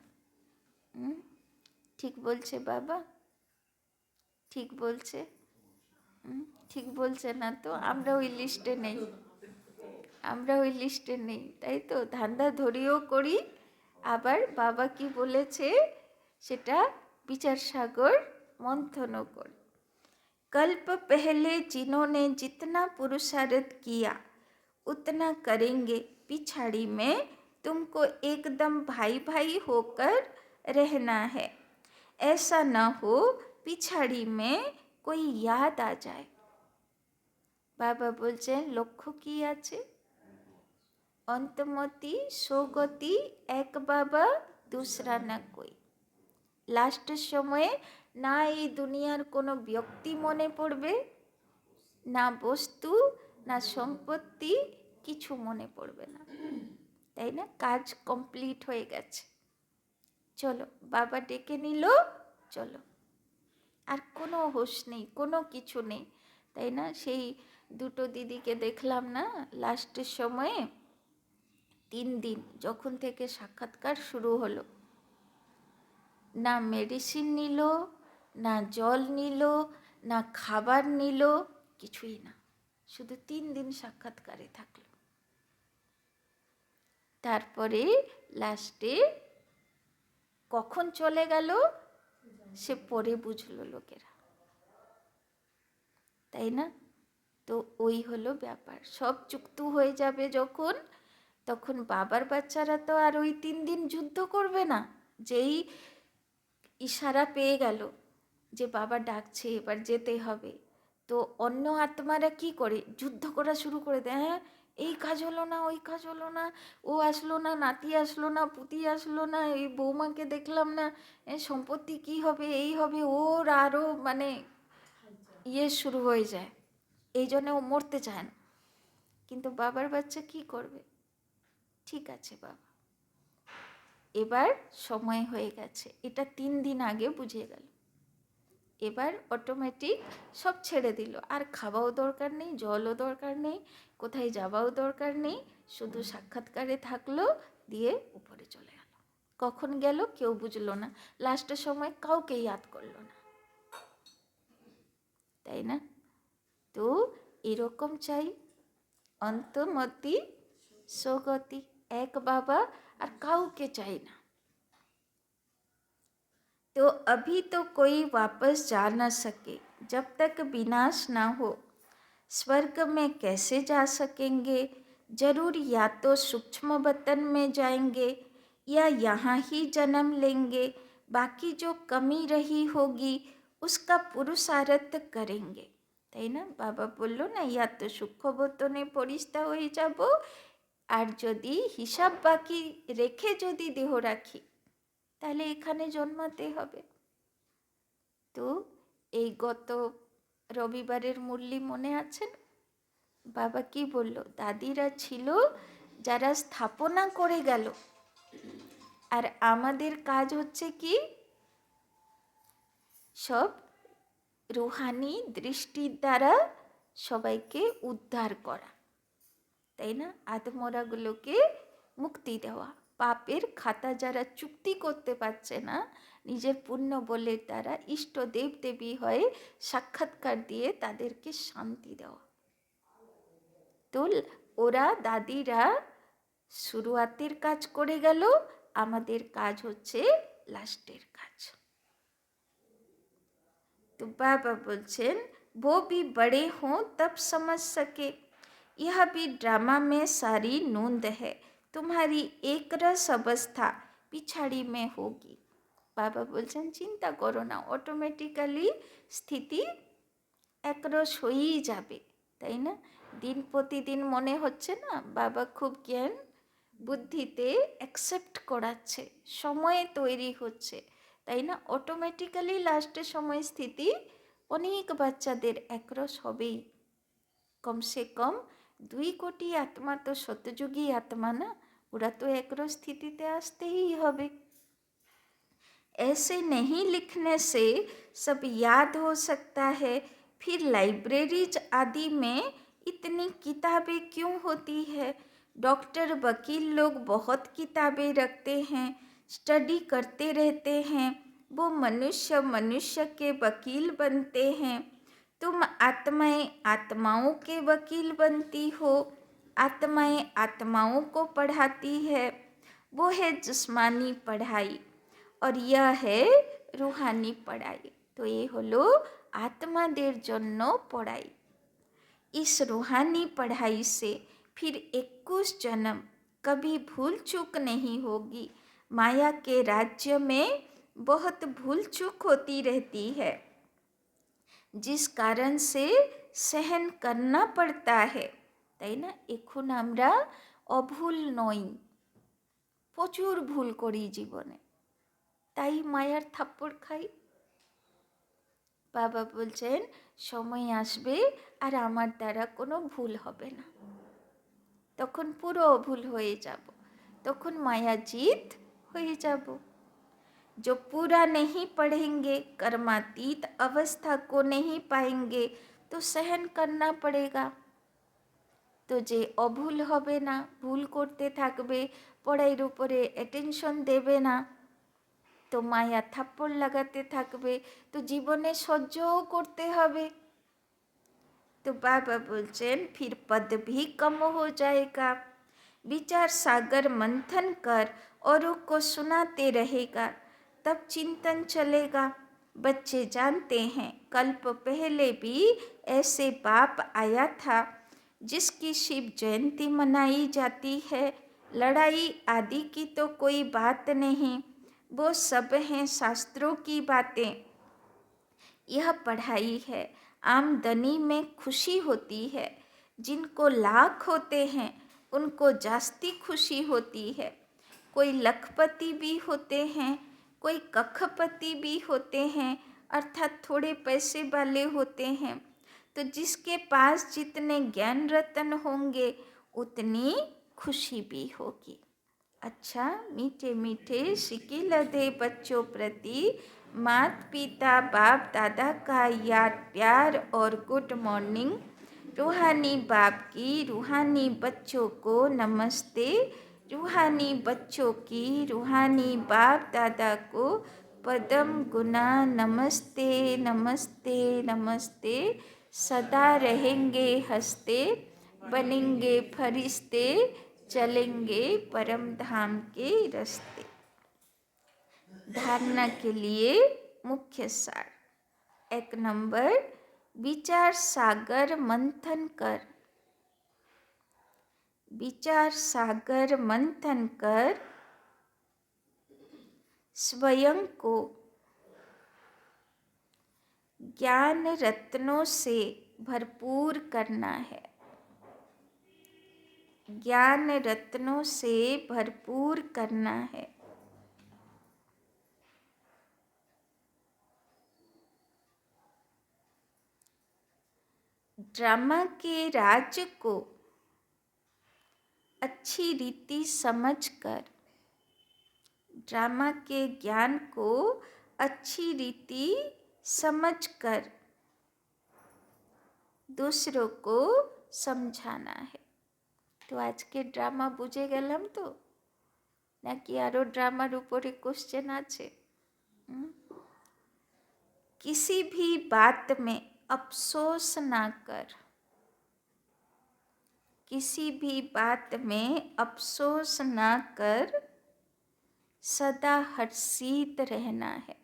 ঠিক বলছে বাবা? ঠিক বলছে? ঠিক বলছে না তো? আমরা ওই লিস্টে নেই, আমরা ওই লিস্টে নেই, তাই তো? ধান্দা ধরিও করি, আবার বাবা কি বলেছে সেটা বিচার সাগর মন্থনও করি। कल्प पहले जिन्होंने जितना पुरुषार्थ किया उतना करेंगे, पिछाड़ी में तुमको एकदम भाई भाई होकर रहना है। ऐसा न हो पिछाड़ी में कोई याद आ जाए। बाबा बोलছেন লক্ষ্য কি আছে? অন্তমতি সৌগতি এক বাবা दूसरा না कोई। লাস্টের সময়ে না এই দুনিয়ার কোনো ব্যক্তি মনে পড়বে, না বস্তু, না সম্পত্তি, কিছু মনে পড়বে না, তাই না? কাজ কমপ্লিট হয়ে গেছে, চলো বাবা ডেকে নিল, চলো, আর কোনো হোশ নেই, কোনো কিছু নেই, তাই না? সেই দুটো দিদিকে দেখলাম না লাস্টের সময়ে, 3 দিন যখন থেকে সাক্ষাৎকার শুরু হলো, না মেডিসিন নিল, না জল নিল, না খাবার নিল, কিছুই না, শুধু 3 দিন সাক্ষাৎকারে থাকলো। তারপরে লাস্টে কখন চলে গেল সে পরে বুঝলো লোকেরা, তাই না? তো ওই হলো ব্যাপার। সব চুক্তি হয়ে যাবে যখন, তখন বাবার বাচ্চারা তো আর ওই 3 দিন যুদ্ধ করবে না। যেই ইশারা পেয়ে গেল যে বাবা ডাকছে, এবার যেতে হবে, তো অন্য আত্মারা কি করে? যুদ্ধ করা শুরু করে দেয়। হ্যাঁ, এই কাজ হলো না, ওই কাজ হলো না, ও আসলো না, নাতি আসলো না, পুতি আসলো না, এই বৌমাকে দেখলাম না, সম্পত্তি কি হবে, এই হবে, ওর আরও মানে ইয়ে শুরু হয়ে যায়, এই জন্য ও মরতে চায় না। কিন্তু বাবার বাচ্চা কি করবে? ঠিক আছে বাবা, এবার সময় হয়ে গেছে, এটা 3 দিন আগে বুঝে গেল, এবার অটোমেটিক সব ছেড়ে দিল, আর খাওয়াও দরকার নেই, জলও দরকার নেই, কোথায় যাওয়াও দরকার নেই, শুধু সাক্ষাৎকারে থাকলো, দিয়ে উপরে চলে গেল। কখন গেল কেউ বুঝলো না, লাস্টের সময় কাউকে ইয়াদ করলো না, তাই না? তো এরকম চাই, অন্তর্মতি সগতি, এক বাবা আর কাউকে চাই না। तो अभी तो कोई वापस जा न सके, जब तक विनाश ना हो स्वर्ग में कैसे जा सकेंगे। जरूर या तो सूक्ष्म वतन में जाएंगे या यहाँ ही जन्म लेंगे, बाकी जो कमी रही होगी उसका पुरुषार्थ करेंगे, তাই না? বাবা বললো না, ইয়া তো সূক্ষ্ম বতনে পরিস্থা হয়ে যাব, আর যদি হিসাব বাকি রেখে যদি দেহ রাখি তাহলে এখানে জন্মাতে হবে। তো এই গত রবিবারের মুরলি মনে আছে? বাবা কি বলল? দাদিরা ছিল যারা স্থাপনা করে গেল, আর আমাদের কাজ হচ্ছে কি সব রুহানি দৃষ্টির দ্বারা সবাইকে উদ্ধার করা, তাই না? আত্মরাগুলোকে মুক্তি দেওয়া, পাপের খাতা যারা চুক্তি করতে পারছে না নিজের পুণ্য বলের দ্বারা, ইষ্ট দেব দেবী হয়ে সাক্ষাৎকার দিয়ে তাদেরকে শান্তি দেওয়া। তো ওরা দাদিরা শুরুয়াতের কাজ করে গেল, আমাদের কাজ হচ্ছে লাস্টের কাজ। तो बाबा बोलছেন वो भी बड़े हों तब समझ सके, यह भी ड्रामा में सारी नूंद है, तुम्हारी एक रस अवस्था पिछाड़ी में होगी। বাবা বলছেন চিন্তা করো না, অটোমেটিক্যালি স্থিতি একরস হয়েই যাবে, তাই না? দিন প্রতিদিন মনে হচ্ছে না বাবা খুব জ্ঞান বুদ্ধিতে অ্যাকসেপ্ট করাচ্ছে, সময়ে তৈরি হচ্ছে, তাই না? অটোমেটিক্যালি লাস্টের সময় স্থিতি অনেক বাচ্চাদের একরস হবেই। কমসে কম 2 কোটি আত্মা তো সত্যযুগী আত্মা না, ওরা তো একরস স্থিতিতে আসতেই হবে। ऐसे नहीं लिखने से सब याद हो सकता है, फिर लाइब्रेरीज आदि में इतनी किताबें क्यों होती है। डॉक्टर वकील लोग बहुत किताबें रखते हैं, स्टडी करते रहते हैं, वो मनुष्य मनुष्य के वकील बनते हैं। तुम आत्माएं आत्माओं के वकील बनती हो, आत्माएं आत्माओं को पढ़ाती है, वो है जिस्मानी पढ़ाई और यह है रूहानी पढ़ाई। तो ये হলো आत्माদের জন্য पढ़ाई। इस रूहानी पढ़ाई से फिर 21 जन्म कभी भूल चूक नहीं होगी। माया के राज्य में बहुत भूल चूक होती रहती है, जिस कारण से सहन करना पड़ता है, তাই না? এখন আমরা অভুল নই, প্রচুর ভুল করি জীবনে, তাই মায়ার থাপ্পড় খাই। বাবা বলছেন সময় আসবে আর আমার দ্বারা কোনো ভুল হবে না, তখন পুরো অভুল হয়ে যাব, তখন মায়া জিত হয়ে যাব। जो पूरा नहीं पढ़ेंगे, कर्मातीत अवस्था को नहीं पाएंगे, तो सहन करना पड़ेगा। তো যে অভুল হবে না, ভুল করতে থাকবে, পড়াইয়ের উপরে অ্যাটেনশন দেবে না, তো মায়া থাপ্পড় লাগাতে থাকবে, তো জীবনে সহ্যও করতে হবে। तो बाबा बोलছেন फिर पद भी कम हो जाएगा, विचार सागर मंथन कर औरों को सुनाते रहेगा, तब चिंतन चलेगा। बच्चे जानते हैं कल्प पहले भी ऐसे बाप आया था जिसकी शिव जयंती मनाई जाती है, लड़ाई आदि की तो कोई बात नहीं, वो सब हैं शास्त्रों की बातें। यह पढ़ाई है, आमदनी में खुशी होती है, जिनको लाख होते हैं उनको जास्ती खुशी होती है। कोई लखपति भी होते हैं, कोई कखपति भी होते हैं, अर्थात थोड़े पैसे वाले होते हैं। तो जिसके पास जितने ज्ञान रतन होंगे उतनी खुशी भी होगी। अच्छा, मीठे मीठे शिकिलदे बच्चों प्रति मात पिता बाप दादा का याद प्यार और गुड मॉर्निंग। रूहानी बाप की रूहानी बच्चों को नमस्ते, रूहानी बच्चों की रूहानी बाप दादा को पदम गुना नमस्ते नमस्ते नमस्ते। सदा रहेंगे हंसते, बनेंगे फरिश्ते, चलेंगे परम धाम के रास्ते। धारणा के लिए मुख्य सार। 1 नंबर, विचार सागर मंथन कर। विचार सागर मंथन कर स्वयं को ज्ञान रत्नों से भरपूर करना है। ज्ञान रत्नों से भरपूर करना है। ड्रामा के राज को अच्छी रीति समझकर, ड्रामा के ज्ञान को अच्छी रीति समझकर दूसरों को समझाना है। तो आज के ड्रामा बुझे गेलाम तो नाकि आरो ड्रामार ऊपरे क्वेश्चन आछे? किसी भी बात में अफसोस ना कर। किसी भी बात में अफसोस ना कर, सदा हर्षित रहना है।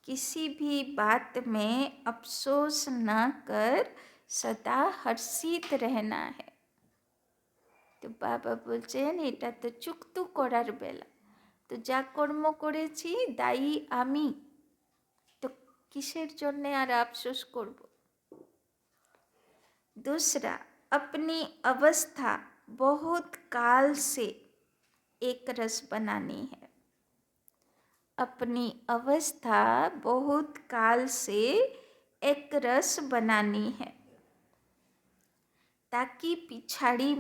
किसी भी बात में अफसोस ना कर, सदा हर्षित रहना है। तो बाबा बोलছেন এটা তো চুক্তু করার বেলা, তো যা কর্ম করেছি দায়ী আমি, तो किसेर জন্যে আর अफसोस করব। दूसरा, अपनी अवस्था बहुत काल से एक रस बनानी है। अपनी अवस्था बहुत काल से एक रस बनानी है, ताकि पिछाड़ी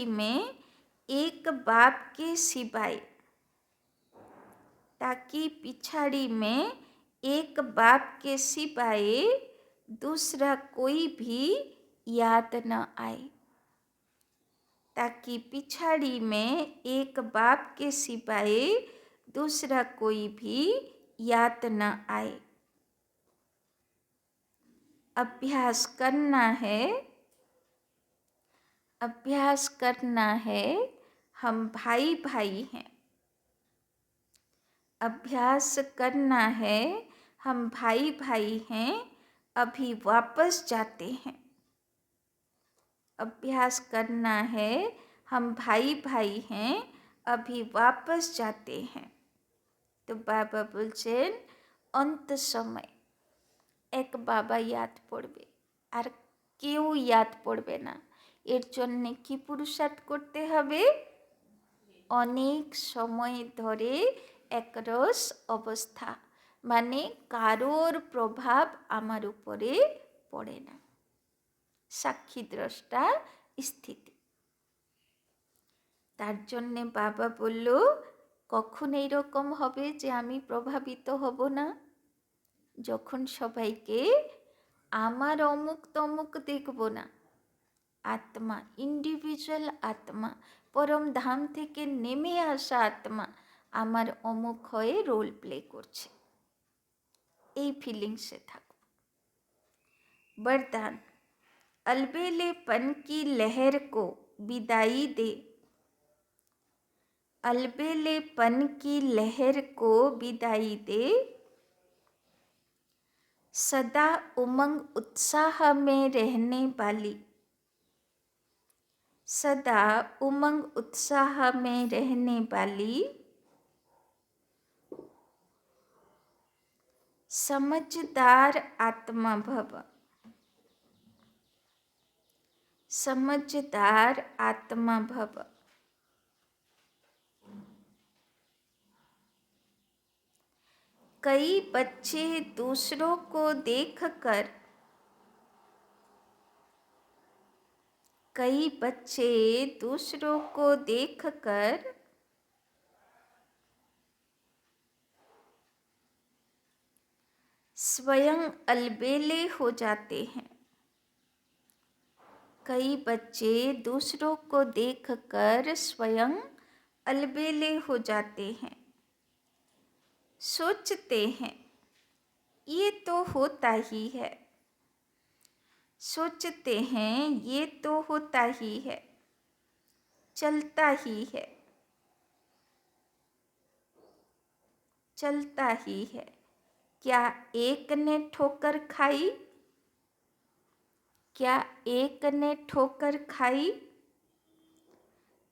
में एक बाप के सिवाय, ताकि पिछाड़ी में एक बाप के सिवाय दूसरा कोई भी याद न आए। ताकि पिछाड़ी में एक बाप के सिवाय दूसरा कोई भी याद न आए। अभ्यास करना है, अभ्यास करना है, हम भाई भाई हैं। अभ्यास करना है, हम भाई भाई हैं, अभी वापस जाते हैं। अभ्यास करना है, हम भाई भाई हैं, अभी वापस जाते हैं। तो बाबा बोलছেন अंत समय एक बाबा याद पड़बे और केउ याद पड़बे ना। एर जन्य कि पुरुषार्थ करते हबे? अनेक समय धरे एकरस अवस्था, माने कारोर प्रभाव आमार उपरे पड़े ना। साक्षी द्रष्टा स्थिति। तार जन्य बाबा बोल्लो कखन एरकम हबे जे आमी प्रभावित हब ना, जखन सबाइके आमार अमुक तमुक देखबो ना। आत्मा, इंडिविजुअल आत्मा, परम धाम थेके नेमे आसा आत्मा आमार अमुक हये रोल प्ले करछे, এই ফিলিংসে থাকো। वरदान, अलबेलेपन की लहर को विदाई दे। अलबेलेपन की लहर को विदाई दे, सदा उमंग उत्साह में रहने वाली, सदा उमंग उत्साह में रहने वाली समझदार आत्मा भव। समझदार आत्मा भव। कई बच्चे दूसरों को देखकर, कई बच्चे दूसरों को देखकर स्वयं अलबेले हो जाते हैं। कई बच्चे दूसरों को देखकर स्वयं अलबेले हो जाते हैं, सोचते हैं ये तो होता ही है, सोचते हैं ये तो होता ही है, चलता ही है, चलता ही है। क्या एक ने ठोकर खाई? क्या एक ने ठोकर खाई?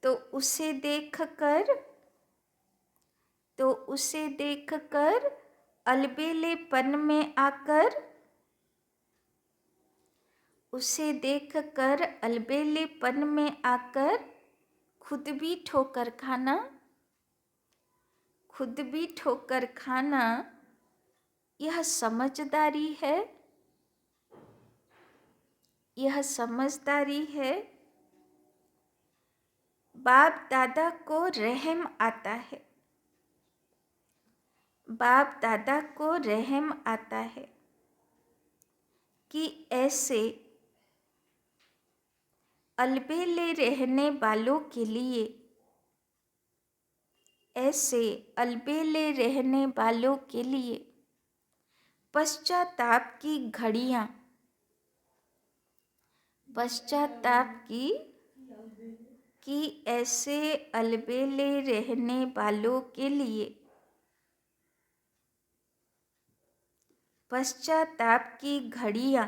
तो उसे देखकर अलबेलेपन में आकर, उसे देखकर अलबेलेपन में आकर खुद भी ठोकर खाना, यह समझदारी है, यह समझदारी है। बाप दादा को रहम आता है, बाप दादा को रहम आता है कि ऐसे अलबेले रहने वालों के लिए, ऐसे अलबेले रहने वालों के लिए पश्चाताप की घड़ियाँ, पश्चाताप कि ऐसे अलबेले रहने वालों के लिए पश्चाताप की घड़ियाँ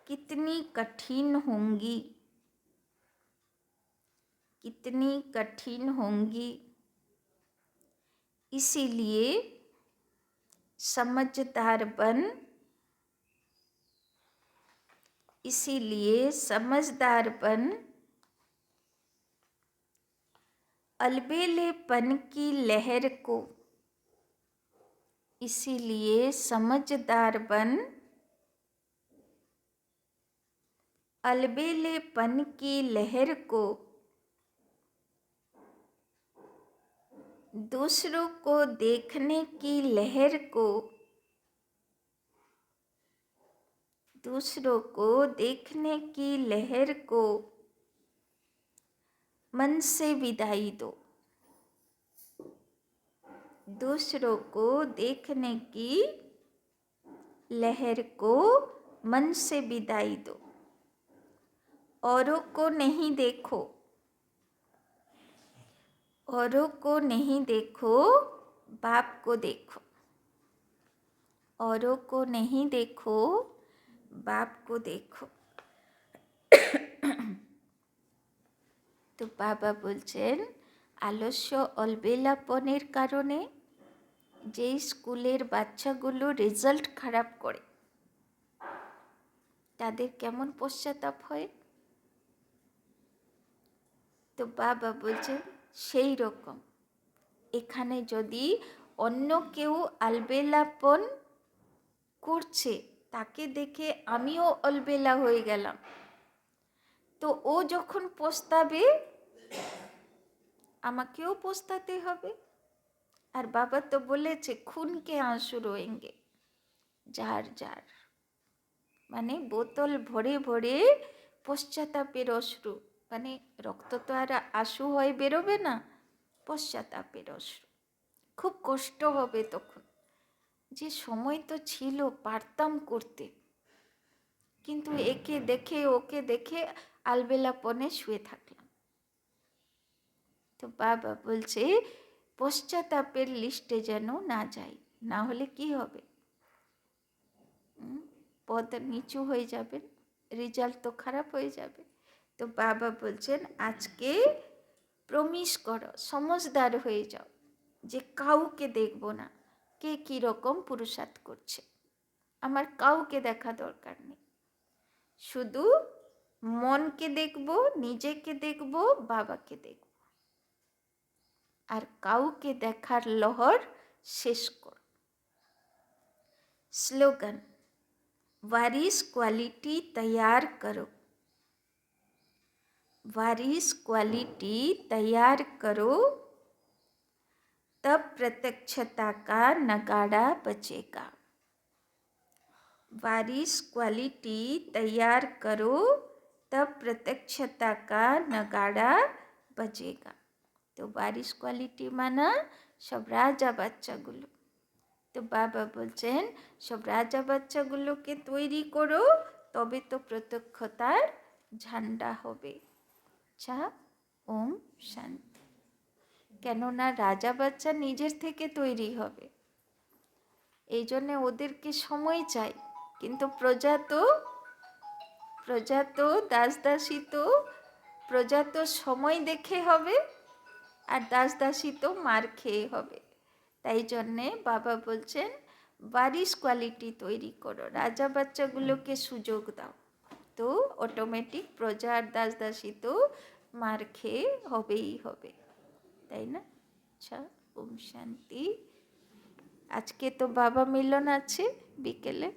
कितनी कठिन होंगी, कितनी कठिन होंगी। इसीलिए समझदार बन, इसीलिए समझदार बन, अलबेलेपन की लहर को, इसीलिए समझदार बन, अलबेलेपन की लहर को दूसरों को देखने की लहर को, दूसरों को देखने की लहर को मन से विदाई दो, दूसरों को देखने की लहर को मन से विदाई दो। औरों को नहीं देखो, औरों को नहीं देखो, बाप को देखो। औरों को नहीं देखो, बाप को देखो। তো বাবা বলছেন আলস্য অলবেলাপনের কারণে যেই স্কুলের বাচ্চাগুলো রেজাল্ট খারাপ করে তাদের কেমন পশ্চাতাপ হয়, তো বাবা বলছেন সেই রকম এখানে যদি অন্য কেউ আলবেলাপন করছে তাকে দেখে আমিও অলবেলা হয়ে গেলাম, তো ও যখন পস্তাবে আমাকেও পস্তাতে হবে। আর বাবা তো বলেছে খুনকে আঁসু রোয়েঙ্গে, যার যার মানে বোতল ভরে ভরে পশ্চাতাপের অশ্রু, মানে রক্ত তো আর আঁসু হয়ে বেরোবে না, পশ্চাতাপের অশ্রু। খুব কষ্ট হবে তখন, যে সময় তো ছিল পারতাম করতে, কিন্তু একে দেখে ওকে দেখে আলবেলাপনে শুয়ে থাকলাম। তো বাবা বলছে পশ্চাতাপের লিস্টে যেন না যাই, না হলে কি হবে, পদ নিচু হয়ে যাবে, রেজাল্ট তো খারাপ হয়ে যাবে। তো বাবা বলছেন আজকে প্রমিস করো, সমঝদার হয়ে যাও যে কাউকে দেখবো না কে কীরকম পুরুষার্থ করছে, আমার কাউকে দেখা দরকার নেই, শুধু মনকে দেখব, নিজেকে দেখব, বাবাকে দেখব, আর কাউকে দেখার লহর শেষ কর। স্লোগান वारिस क्वालिटी तैयार करो, वारिस क्वालिटी तैयार करो, तब प्रत्यक्षता का नगाड़ा बजेगा। वारिस क्वालिटी तैयार करो, तब प्रत्यक्षता का नगाड़ा बजेगा। तो वारिस কোয়ালিটি মানা সব রাজা বাচ্চাগুলো। তো বাবা বলছেন সব রাজা বাচ্চাগুলোকে তৈরি করো, তবে তো প্রত্যক্ষতার ঝান্ডা হবে। আচ্ছা, ওম শান্তি। কেননা রাজা বাচ্চা নিজের থেকে তৈরি হবে, এই জন্যে ওদেরকে সময় চাই। কিন্তু প্রজা তো দাস দাসী তো প্রজা তো সময় দেখে হবে, আর দাস দাসী তো মার খেয়ে হবে। তাই জন্যে বাবা বলছেন वारिस কোয়ালিটি তৈরি করো, রাজা বাচ্চাগুলোকে সুযোগ দাও, তো অটোমেটিক প্রজা আর দাস দাসী তো মার খেয়ে হবেই হবে, তাই না? আচ্ছা, ওম শান্তি। আজকে তো বাবা মিলন আছে বিকেলে।